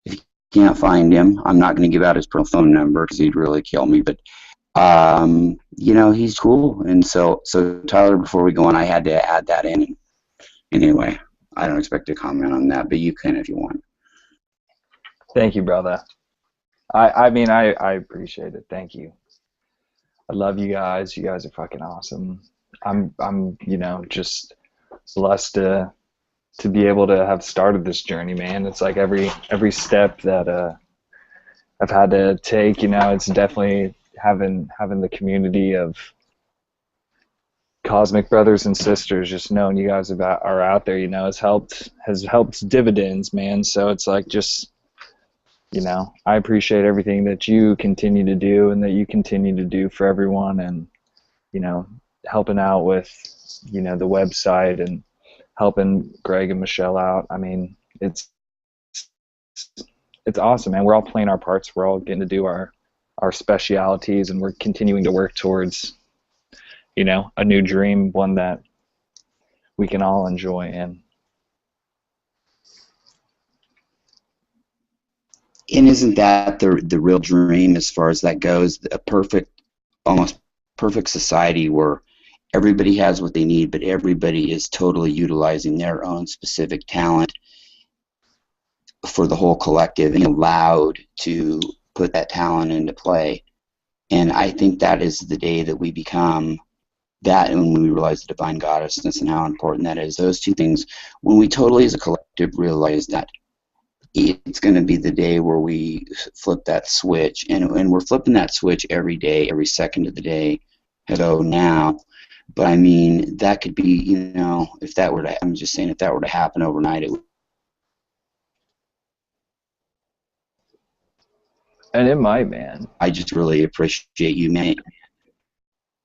If you can't find him, I'm not going to give out his personal phone number because he'd really kill me, but he's cool. And so Tyler, before we go on, I had to add that in. Anyway, I don't expect to comment on that, but you can if you want. Thank you, brother. I mean, I appreciate it. Thank you. I love you guys. You guys are fucking awesome. I'm just blessed to be able to have started this journey, man. It's like every step that I've had to take, it's definitely having the community of cosmic brothers and sisters, just knowing you guys are out there, has helped dividends, man. So it's like, just, I appreciate everything that you continue to do and that you continue to do for everyone, and helping out with the website and helping Greg and Michelle out. I mean, it's awesome, man. We're all playing our parts. We're all getting to do our specialities, and we're continuing to work towards a new dream, one that we can all enjoy in. And isn't that the real dream as far as that goes? Almost perfect society where everybody has what they need, but everybody is totally utilizing their own specific talent for the whole collective and allowed to put that talent into play. And I think that is the day that we become that, and when we realize the divine goddessness and how important that is. Those two things, when we totally as a collective realize that, it's going to be the day where we flip that switch, and we're flipping that switch every day, every second of the day. Hello now. But I mean, that could be, if that were to, I'm just saying, if that were to happen overnight, it would. And it might, man. I just really appreciate you, man.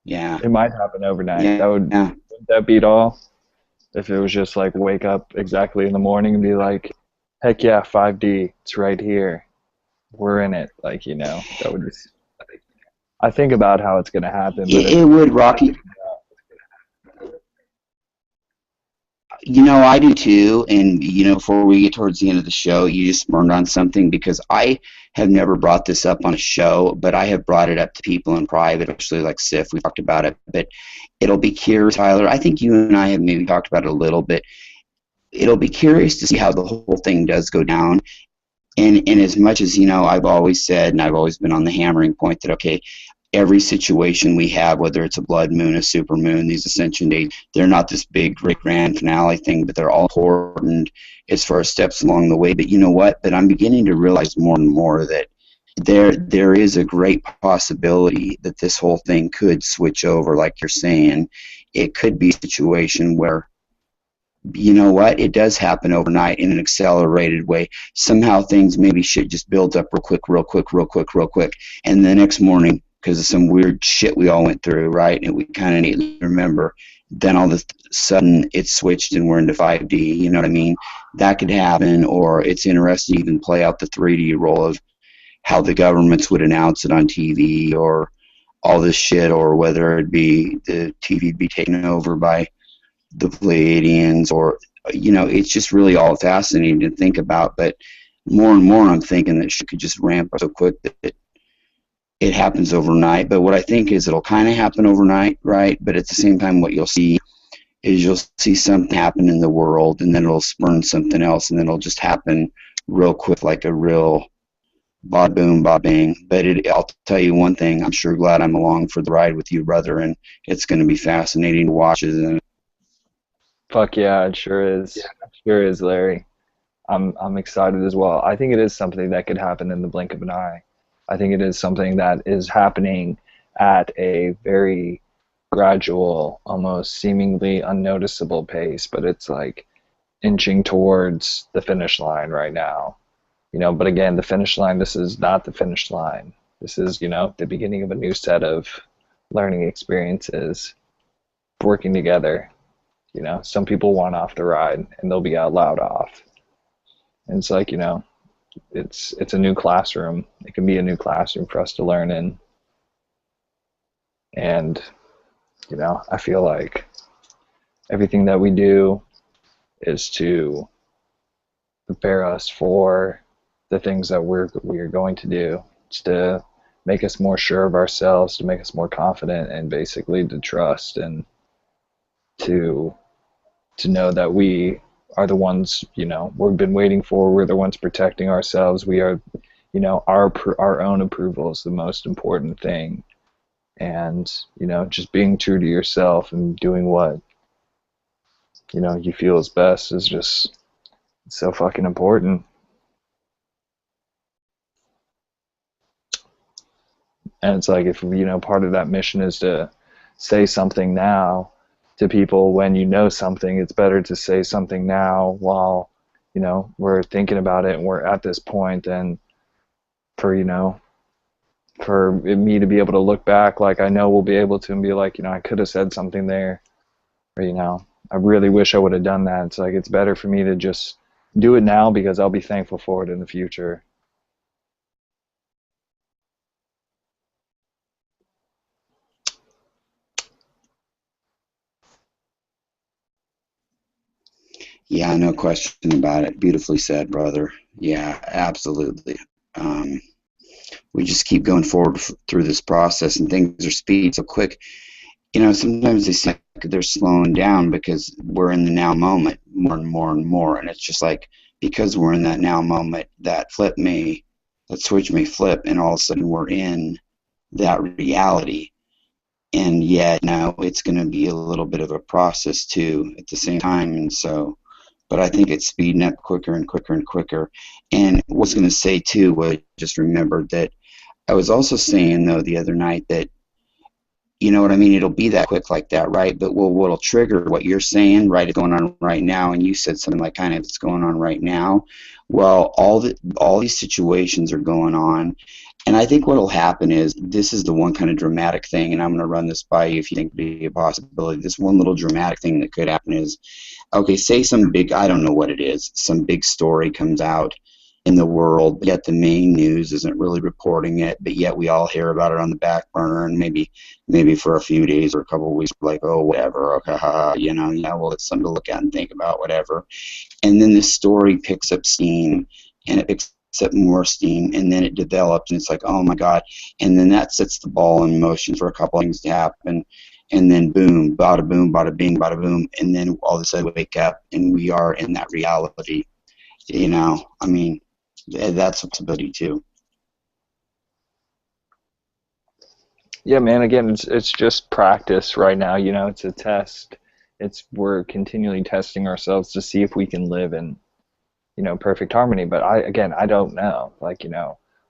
Yeah. It might happen overnight. Yeah. Wouldn't that beat all? If it was just like wake up exactly in the morning and be like, heck yeah, 5D, it's right here. We're in it. Like, that would just, I think about how it's going to happen. But it would, Rocky. I do too, and before we get towards the end of the show, you just burned on something, because I have never brought this up on a show, but I have brought it up to people in private, especially like Sif, we talked about it, but it'll be curious, Tyler, I think you and I have maybe talked about it a little bit. It'll be curious to see how the whole thing does go down, and as much as, I've always said, and I've always been on the hammering point that, okay, every situation we have, whether it's a blood moon, a super moon, these ascension days, they're not this big, great, grand finale thing, but they're all important as far as steps along the way. But you know what? But I'm beginning to realize more and more that there is a great possibility that this whole thing could switch over, like you're saying. It could be a situation where, you know what, it does happen overnight in an accelerated way. Somehow things maybe should just build up real quick, and the next morning, because of some weird shit we all went through, right? And we kind of need to remember then all of a sudden it's switched and we're into 5D. You know what I mean? That could happen, or it's interesting to even play out the 3D role of how the governments would announce it on TV, or all this shit, or whether it be the TV be taken over by the Pleiadians, or it's just really all fascinating to think about. But more and more, I'm thinking that shit could just ramp up so quick that it happens overnight. But what I think is it'll kind of happen overnight, right? But at the same time, what you'll see is you'll see something happen in the world, and then it'll spurn something else, and then it'll just happen real quick, like a real bada boom, bada bang. But I'll tell you one thing, I'm sure glad I'm along for the ride with you, brother, and it's going to be fascinating to watch it. Fuck yeah, it sure is. It sure is, Larry. I'm excited as well. I think it is something that could happen in the blink of an eye. I think it is something that is happening at a very gradual, almost seemingly unnoticeable pace, but it's like inching towards the finish line right now. But again, the finish line, this is not the finish line. This is, the beginning of a new set of learning experiences working together. Some people want off the ride and they'll be out loud off. And it's like, it's a new classroom. It can be a new classroom for us to learn in. And, I feel like everything that we do is to prepare us for the things that we are going to do. It's to make us more sure of ourselves, to make us more confident, and basically to trust and to know that we are the ones, we've been waiting for. We're the ones protecting ourselves. We are, our own approval is the most important thing. And, just being true to yourself and doing what, you feel is best is just so fucking important. And it's like, if, part of that mission is to say something now to people when you know something, it's better to say something now while, we're thinking about it and we're at this point, and for me to be able to look back, like I know we'll be able to, and be like, I could have said something there, or, I really wish I would have done that. It's like, it's better for me to just do it now because I'll be thankful for it in the future. Yeah, no question about it. Beautifully said, brother. Yeah, absolutely. We just keep going forward through this process, and things are speed so quick. Sometimes they say they're slowing down because we're in the now moment more and more and more, and it's just like, because we're in that now moment, that switch may flip, and all of a sudden we're in that reality. And yet now it's going to be a little bit of a process too at the same time, and so. But I think it's speeding up quicker and quicker and quicker. And what I was going to say too was, just remembered that I was also saying though the other night that, you know what I mean, it'll be that quick like that, right? But what'll trigger what you're saying, right, is going on right now, and you said something like kind of it's going on right now. Well, all these situations are going on, and I think what'll happen is, this is the one kind of dramatic thing, and I'm going to run this by you if you think it'd be a possibility. This one little dramatic thing that could happen is, okay, say some big, I don't know what it is, some big story comes out in the world, yet the main news isn't really reporting it, but yet we all hear about it on the back burner, and maybe for a few days or a couple of weeks, like, oh, whatever, okay, yeah, well, it's something to look at and think about, whatever. And then the story picks up steam, and it picks up more steam, and then it develops, and it's like, oh my God, and then that sets the ball in motion for a couple of things to happen. And then boom, bada boom, bada bing, bada boom, and then all of a sudden we wake up and we are in that reality. I mean, that's a possibility too. Yeah, man, again, it's just practice right now, it's a test. We're continually testing ourselves to see if we can live in, perfect harmony. But I don't know. Like,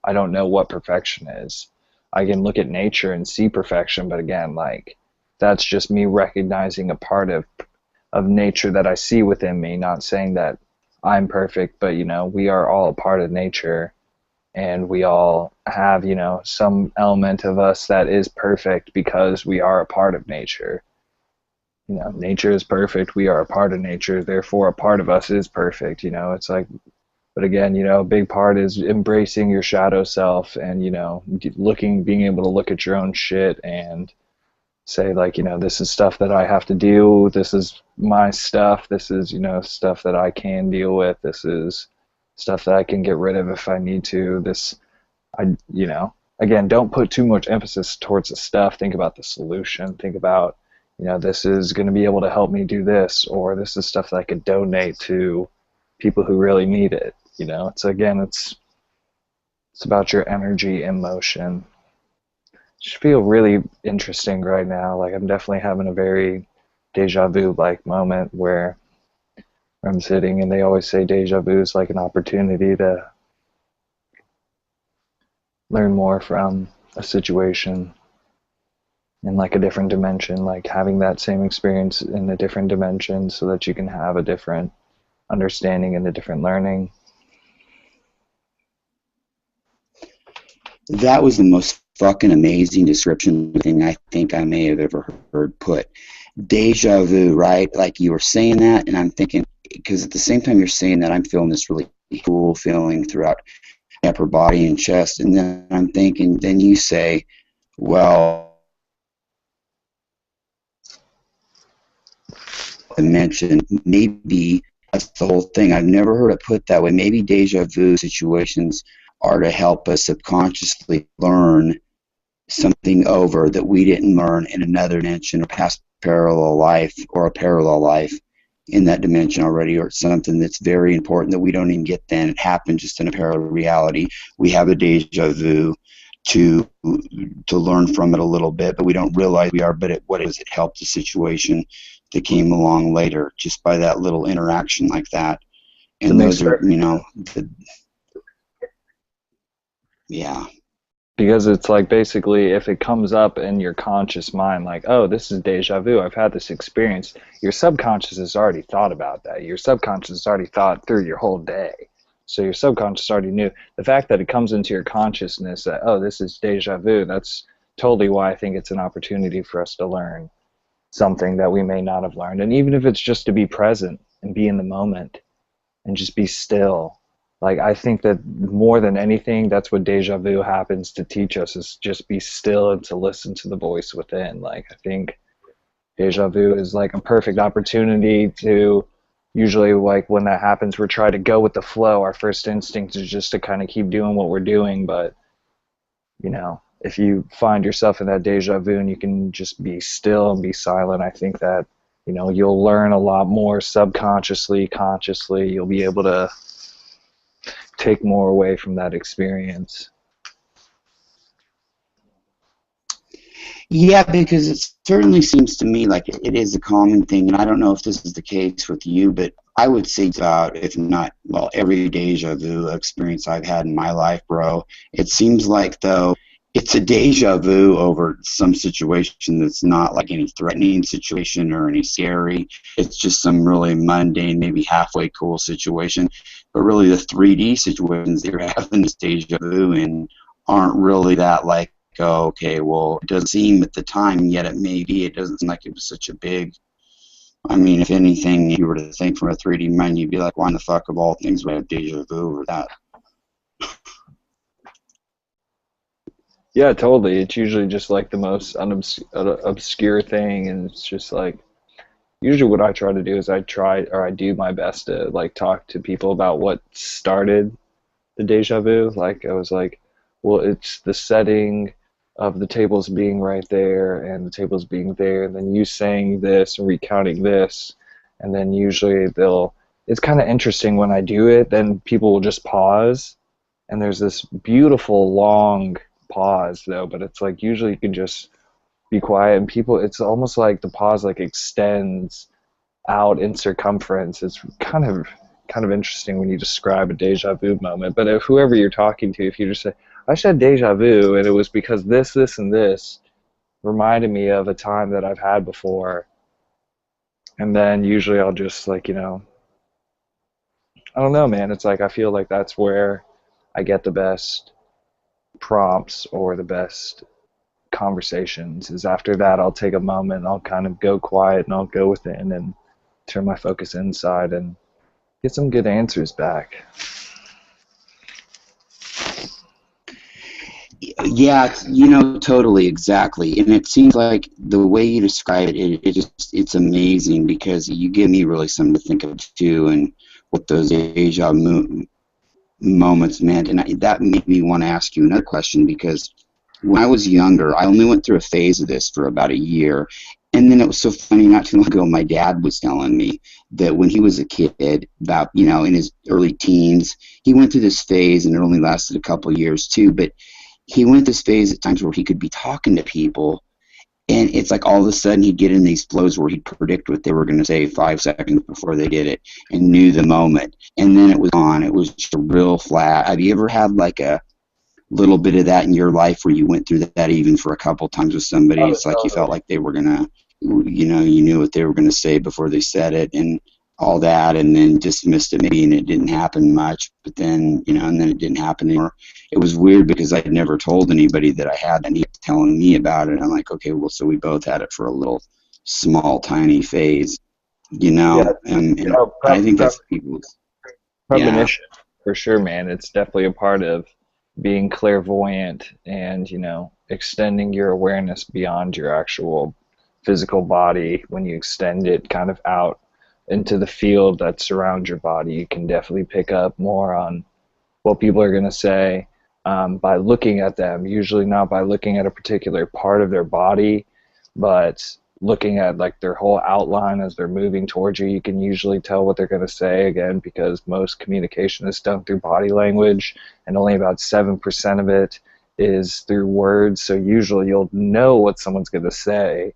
I don't know what perfection is. I can look at nature and see perfection, but again, like, that's just me recognizing a part of nature that I see within me, not saying that I'm perfect, but, we are all a part of nature, and we all have, some element of us that is perfect because we are a part of nature. nature is perfect. We are a part of nature. Therefore, a part of us is perfect. It's like, but again, a big part is embracing your shadow self and, being able to look at your own shit and say, like, this is stuff that I have to do. This is my stuff. This is, stuff that I can deal with. This is stuff that I can get rid of if I need to. Again, don't put too much emphasis towards the stuff. Think about the solution. Think about, this is going to be able to help me do this, or this is stuff that I could donate to people who really need it. It's about your energy and motion. Just feel really interesting right now. Like, I'm definitely having a very deja vu like moment where I'm sitting, and they always say deja vu is like an opportunity to learn more from a situation in like a different dimension, like having that same experience in a different dimension so that you can have a different understanding and a different learning. That was the most fucking amazing description thing I think I may have ever heard put. Deja vu, right? Like, you were saying that, and I'm thinking, because at the same time you're saying that, I'm feeling this really cool feeling throughout upper body and chest, and then I'm thinking, then you say, well, I mentioned maybe that's the whole thing. I've never heard it put that way. Maybe deja vu situations are to help us subconsciously learn something over that we didn't learn in another dimension or past parallel life or a parallel life in that dimension already, or something that's very important that we don't even get then. It happened just in a parallel reality. We have a deja vu to learn from it a little bit, but we don't realize we are. But what is it? Helped the situation that came along later just by that little interaction like that. And those are, yeah. Because it's like, basically, if it comes up in your conscious mind, like, oh, this is deja vu, I've had this experience, your subconscious has already thought about that. Your subconscious has already thought through your whole day. So your subconscious already knew. The fact that it comes into your consciousness that, oh, this is deja vu, that's totally why I think it's an opportunity for us to learn something that we may not have learned. And even if it's just to be present and be in the moment and just be still. Like, I think that more than anything, that's what deja vu happens to teach us, is just be still and to listen to the voice within. Like, I think deja vu is like a perfect opportunity to, usually, like, when that happens, we're trying to go with the flow. Our first instinct is just to kind of keep doing what we're doing. But, if you find yourself in that deja vu and you can just be still and be silent, I think that, you'll learn a lot more subconsciously, consciously. You'll be able to take more away from that experience. Yeah, because it certainly seems to me like it is a common thing, and I don't know if this is the case with you, but I would say about, if not, well, every deja vu experience I've had in my life, bro, it seems like, though, it's a deja vu over some situation that's not like any threatening situation or any scary. It's just some really mundane, maybe halfway cool situation. But really, the 3D situations that you're having this deja vu in aren't really that, like, oh, okay, well, it doesn't seem at the time, yet it may be. It doesn't seem like it was such a big. I mean, if anything, you were to think from a 3D mind, you'd be like, why in the fuck of all things would I have deja vu or that? Yeah, totally. It's usually just like the most obscure thing, and it's just like, usually what I try to do is I do my best to, like, talk to people about what started the deja vu. Like, I was like, well, it's the setting of the tables being right there and the tables being there, and then you saying this and recounting this, and then usually it's kind of interesting when I do it, then people will just pause, and there's this beautiful long pause though, but it's like, usually you can just be quiet, and people, it's almost like the pause like extends out in circumference. It's kind of interesting when you describe a deja vu moment. But if whoever you're talking to, if you just say, I just had deja vu, and it was because this, and this reminded me of a time that I've had before, and then usually I'll just, like, I don't know, man. It's like, I feel like that's where I get the best prompts or the best conversations. Is after that I'll take a moment, I'll kind of go quiet, and I'll go within and turn my focus inside and get some good answers back. Yeah, you know, totally, exactly. And it seems like the way you describe it, it's amazing, because you give me really something to think of too, and what those moments meant. And that made me want to ask you another question, because when I was younger, I only went through a phase of this for about a year. And then it was so funny, not too long ago, my dad was telling me that when he was a kid, about, you know, in his early teens, he went through this phase, and it only lasted a couple of years too, but he went this phase at times where he could be talking to people, and it's like all of a sudden he'd get in these flows where he'd predict what they were going to say 5 seconds before they did it, and knew the moment, and then it was on. It was just a real flat. Have you ever had like a little bit of that in your life, where you went through that even for a couple times with somebody? Oh, It's like you felt totally. like they were gonna, you know, you knew what they were gonna say before they said it, and all that, and then dismissed it maybe, and it didn't happen much, but then, you know, and then it didn't happen anymore. It was weird, because I'd never told anybody that I had, and he kept telling me about it. I'm like, okay, well, so we both had it for a little small tiny phase, you Yeah, know, and oh, I think that's people's. Yeah. premonition for sure, man. It's definitely a part of being clairvoyant and, you know, extending your awareness beyond your actual physical body. When you extend it kind of out into the field that surrounds your body, you can definitely pick up more on what people are going to say, by looking at them, usually not by looking at a particular part of their body, but looking at like their whole outline as they're moving towards you. You can usually tell what they're going to say, again, because most communication is done through body language, and only about 7% of it is through words. So usually you'll know what someone's going to say.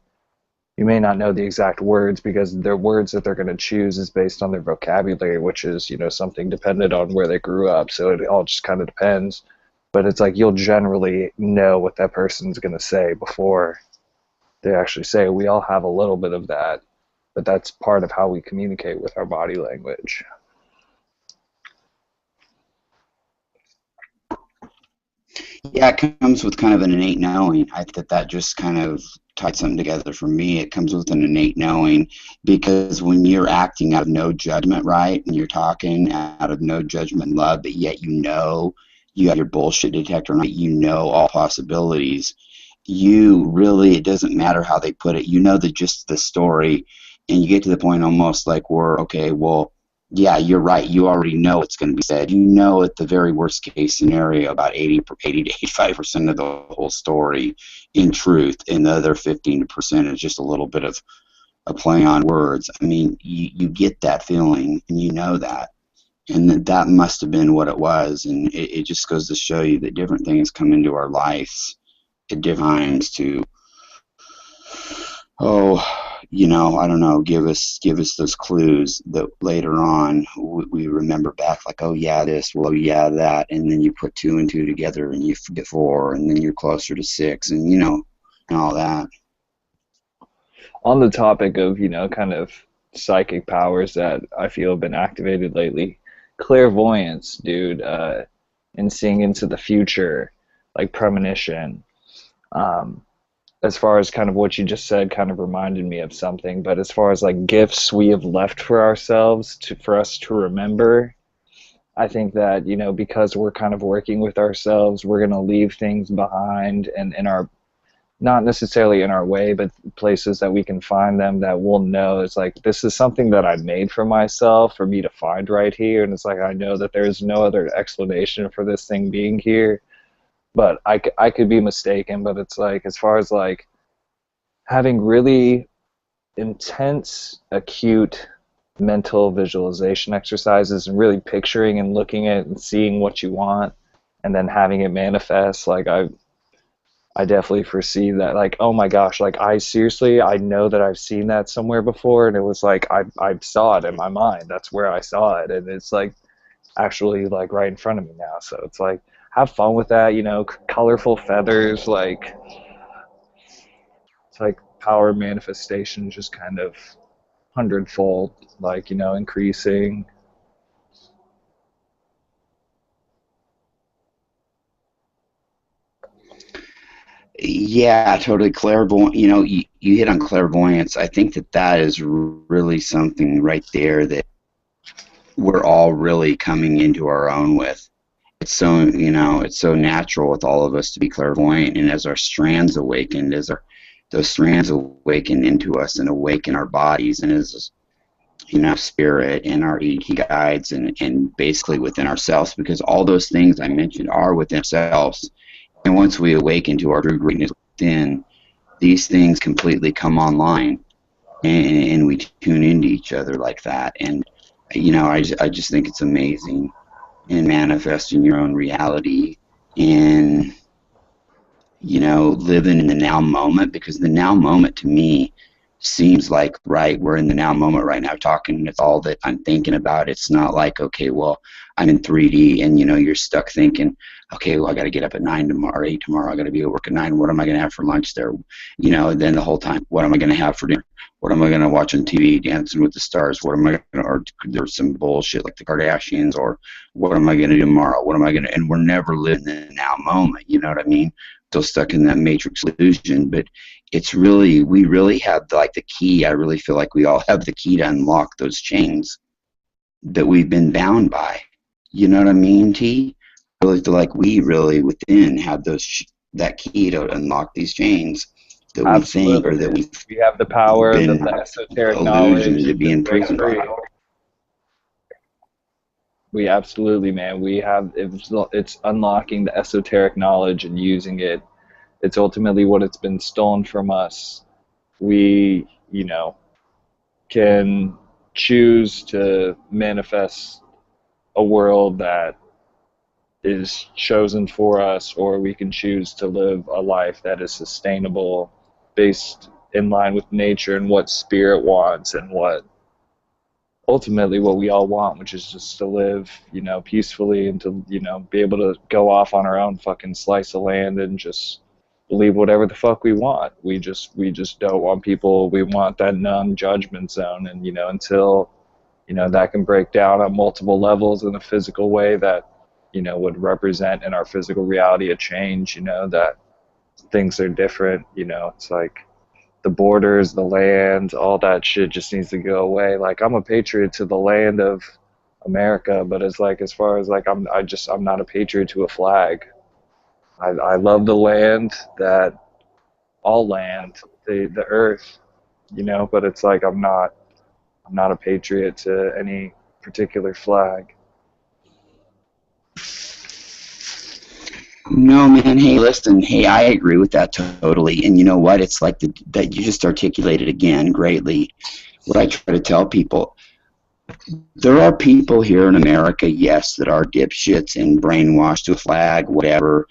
You may not know the exact words, because their words that they're going to choose is based on their vocabulary, which is, you know, something dependent on where they grew up. So it all just kind of depends. But it's like you'll generally know what that person's going to say before they actually say. We all have a little bit of that, but that's part of how we communicate with our body language. Yeah, it comes with kind of an innate knowing. I think that just kind of tied something together for me. It comes with an innate knowing, because when you're acting out of no judgment, right, and you're talking out of no judgment and love, but yet you know, you have your bullshit detector on, you know all possibilities. You really, it doesn't matter how they put it. You know the gist of the story, and you get to the point almost like, we're okay, well, yeah, you're right. You already know what's going to be said. You know, at the very worst case scenario, about 80 to 85% of the whole story in truth, and the other 15% is just a little bit of a play on words. I mean, you get that feeling, and you know that. And that must have been what it was. And it just goes to show you that different things come into our lives at different times to, oh, you know, I don't know, give us those clues that later on we remember back, like, oh yeah, this, well, yeah, that, and then you put two and two together, and you forget four, and then you're closer to six, and you know, and all that. On the topic of, you know, kind of psychic powers that I feel have been activated lately, clairvoyance, dude, and seeing into the future, like premonition. Um, as far as kind of what you just said, kind of reminded me of something. But as far as like gifts we have left for ourselves to for us to remember, I think that, you know, because we're kind of working with ourselves, we're going to leave things behind, and in our, not necessarily in our way, but places that we can find them that we'll know it's like, this is something that I made for myself for me to find right here. And it's like, I know that there's no other explanation for this thing being here, but I could be mistaken. But it's like, as far as like having really intense, acute mental visualization exercises, and really picturing and looking at and seeing what you want, and then having it manifest, like I definitely foresee that, like, oh my gosh, like I seriously, I know that I've seen that somewhere before, and it was like I saw it in my mind. That's where I saw it, and it's like actually like right in front of me now. So it's like, have fun with that, you know, colorful feathers, like it's like power manifestation, just kind of hundredfold, like, you know, increasing. Yeah, totally clairvoyant. You know, you hit on clairvoyance. I think that that is really something right there that we're all really coming into our own with. It's so, you know, it's so natural with all of us to be clairvoyant, and as our strands awakened, as our those strands awaken into us and awaken our bodies, and as you know, spirit and our ET guides, and basically within ourselves, because all those things I mentioned are within ourselves. And once we awaken to our true greatness within, these things completely come online, and we tune into each other like that. And you know, I just think it's amazing, and manifesting your own reality, and you know, living in the now moment, because the now moment to me seems like, right, we're in the now moment right now talking. It's all that I'm thinking about. It's not like, okay, well, I'm in 3D, and you know, you're stuck thinking, okay, well, I got to get up at 9 tomorrow, or 8 tomorrow. I got to be at work at 9. What am I going to have for lunch there? You know, and then the whole time, what am I going to have for dinner? What am I going to watch on TV, Dancing with the Stars? What am I going to, or there's some bullshit like the Kardashians, or what am I going to do tomorrow? What am I going to, and we're never living in the now moment. You know what I mean? Still stuck in that matrix illusion. But it's really, we really have like the key. I really feel like we all have the key to unlock those chains that we've been bound by. You know what I mean, T? I really feel like we really within have those that key to unlock these chains that we think, or Absolutely. that we've We have the power, been the esoteric illusioned knowledge to to being break imprisoned by. free. We absolutely, man. We have it's unlocking the esoteric knowledge and using it. It's ultimately what it's been stolen from us. We, can choose to manifest a world that is chosen for us, or we can choose to live a life that is sustainable, based in line with nature and what spirit wants, and what ultimately what we all want, which is just to live, peacefully, and to, be able to go off on our own fucking slice of land and just believe whatever the fuck we want. We just don't want people. We want that non-judgment zone, and until that can break down on multiple levels in a physical way that would represent in our physical reality a change. That things are different. It's like the borders, the land, all that shit just needs to go away. Like, I'm a patriot to the land of America, but it's like, as far as like I'm not a patriot to a flag. I love the land, that all land, the earth, but it's like I'm not a patriot to any particular flag. No, man. Hey, listen. Hey, I agree with that totally. And you know what? It's like that you just articulated again greatly. What I try to tell people, there are people here in America, yes, that are dipshits and brainwashed to a flag, whatever.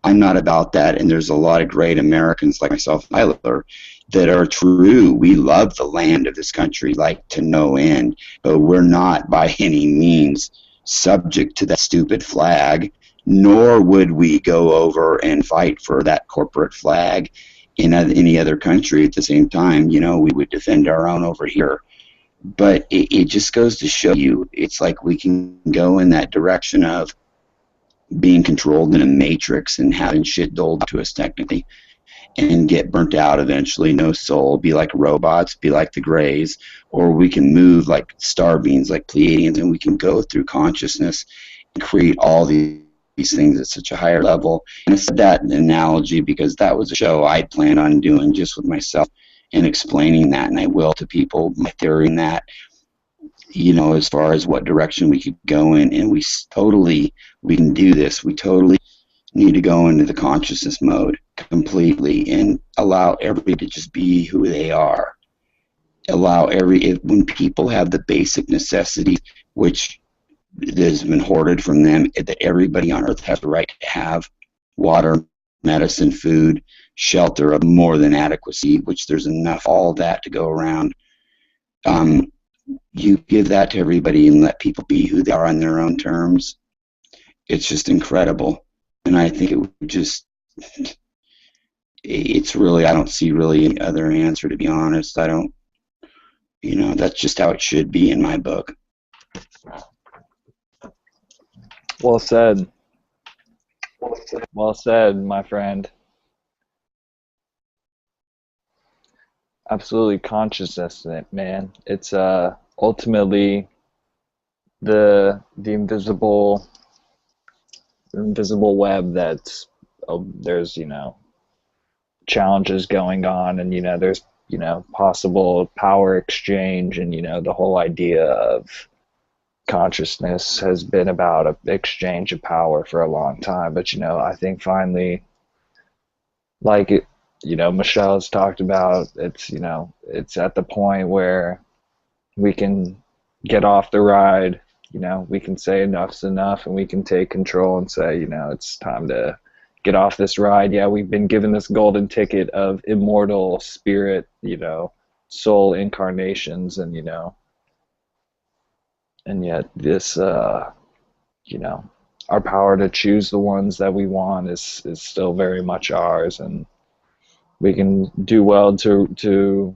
I'm not about that. And there's a lot of great Americans like myself, Tyler, that are true. We love the land of this country, like to no end, but we're not by any means subject to that stupid flag, nor would we go over and fight for that corporate flag in any other country at the same time. You know, we would defend our own over here. But it just goes to show you, it's like we can go in that direction of being controlled in a matrix and having shit doled to us technically, and get burnt out eventually, no soul, be like robots, be like the Greys, or we can move like star beings, like Pleiadians, and we can go through consciousness and create all these things at such a higher level. And I said that analogy because that was a show I planned on doing just with myself and explaining that, and I will to people my theory in that, you know, as far as what direction we could go in, and we can do this. We totally need to go into the consciousness mode completely and allow everybody to just be who they are. Allow when people have the basic necessities, which has been hoarded from them, that everybody on earth has the right to have: water, medicine, food, shelter of more than adequacy, which there's enough, all that to go around. You give that to everybody and let people be who they are on their own terms. It's just incredible. And I think it would just, it's really, I don't see really any other answer, to be honest. I don't, that's just how it should be in my book. Well said. Well said, my friend. Absolutely consciousness, man. It's ultimately the invisible web that's there's challenges going on, and there's possible power exchange, and the whole idea of consciousness has been about an exchange of power for a long time. But I think finally, like it, Michelle's talked about, it's at the point where we can get off the ride. We can say enough's enough, and we can take control and say, it's time to get off this ride. Yeah, we've been given this golden ticket of immortal spirit, soul incarnations, and yet this, our power to choose the ones that we want is still very much ours, and we can do well to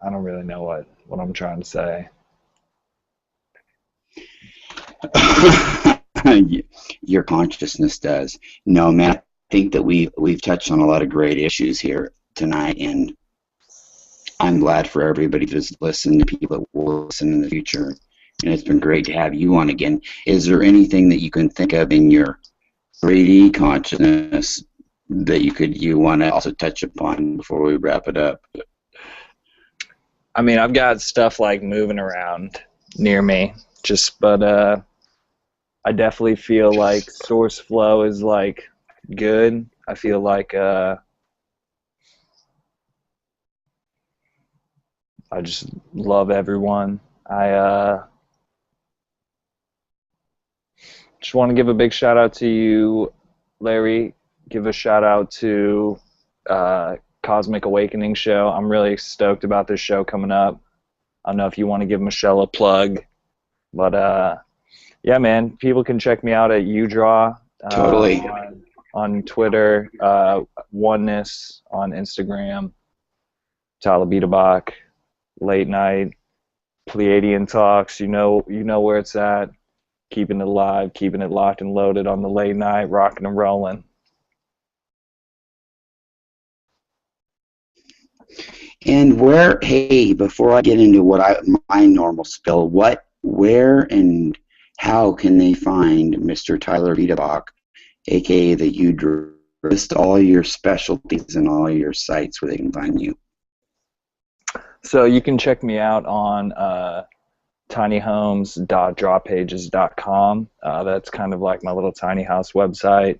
I don't really know what I'm trying to say. Your consciousness does. No, man, I think that we've touched on a lot of great issues here tonight, and I'm glad for everybody who's listened, and people that will listen in the future. And it's been great to have you on again. Is there anything that you can think of in your 3D consciousness that you want to also touch upon before we wrap it up? I mean, I've got stuff like moving around near me, but I definitely feel like source flow is like good. I feel like I just love everyone. I just want to give a big shout out to you, Larry. Give a shout out to Cosmic Awakening show. I'm really stoked about this show coming up. I don't know if you want to give Michelle a plug, but yeah, man, people can check me out at udraw. Totally. On Twitter, Oneness on Instagram, Tyler Biedebach, late night, Pleiadian Talks. You know where it's at. Keeping it alive, keeping it locked and loaded on the late night, rocking and rolling. And before I get into my normal spill, where and how can they find Mr. Tyler Biedebach, aka the Udra? List all your specialties and all your sites where they can find you. So you can check me out on tinyhomes.drawpages.com. That's kind of like my little tiny house website.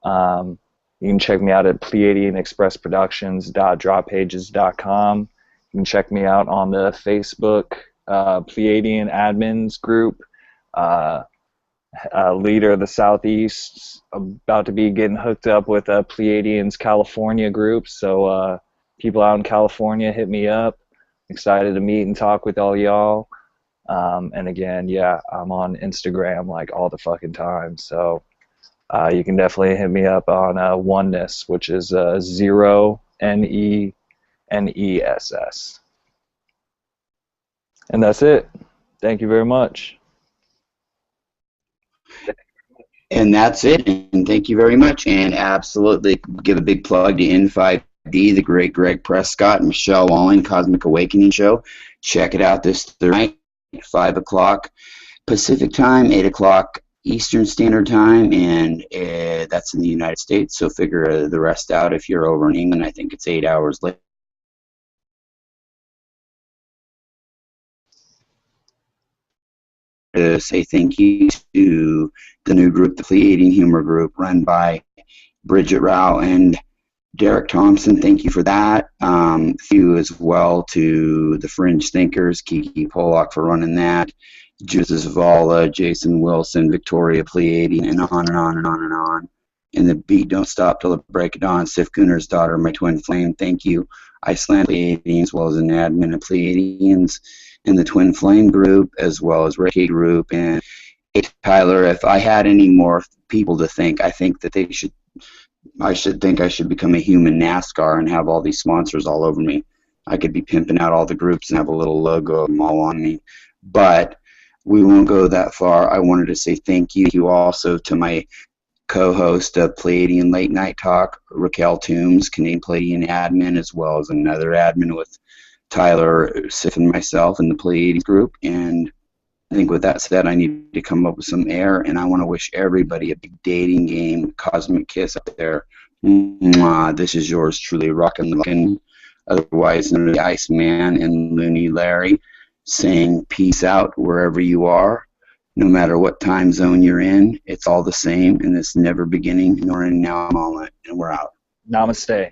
You can check me out at pleiadianexpressproductions.drawpages.com. You can check me out on the Facebook Pleiadian admins group. Leader of the Southeast, about to be getting hooked up with a Pleiadians California group. So people out in California, hit me up. Excited to meet and talk with all y'all. And again, yeah, I'm on Instagram like all the fucking time. So you can definitely hit me up on Oneness, which is 0NENESS. And that's it. Thank you very much. And that's it. And thank you very much. And absolutely give a big plug to N5D, the great Greg Prescott and Michelle Walling, Cosmic Awakening show. Check it out this Thursday night, 5 o'clock Pacific time, 8 o'clock Eastern Standard Time, and that's in the United States, so figure the rest out. If you're over in England, I think it's 8 hours later. To say thank you to the new group, the Pleiadian Humor Group, run by Bridget Rao and Derek Thompson. Thank you for that. Thank you as well to the Fringe Thinkers, Kiki Pollock for running that, Judith Zavala, Jason Wilson, Victoria Pleiadian, and on and on and on and on. And the beat don't stop till the break of dawn. Sif Gunner's daughter, my twin flame. Thank you. Iceland Pleiadians, as well as an admin of Pleiadians in the Twin Flame group, as well as Reiki group. And hey, Tyler, if I had any more people to thank, I think that I should become a human NASCAR and have all these sponsors all over me. I could be pimping out all the groups and have a little logo of them all on me. But we won't go that far. I wanted to say thank you also to my co-host of Pleiadian Late Night Talk, Raquel Toombs, Canadian Pleiadian admin, as well as another admin with Tyler, Sif, and myself in the Pleiadian group. And I think with that said, I need to come up with some air, and I want to wish everybody a big dating game, cosmic kiss up there. Mwah. This is yours truly, Rocken Locken, otherwise known as the Iceman and Looney Larry, saying peace out wherever you are. No matter what time zone you're in, it's all the same, and it's never beginning nor ending now. I'm all in, and we're out. Namaste.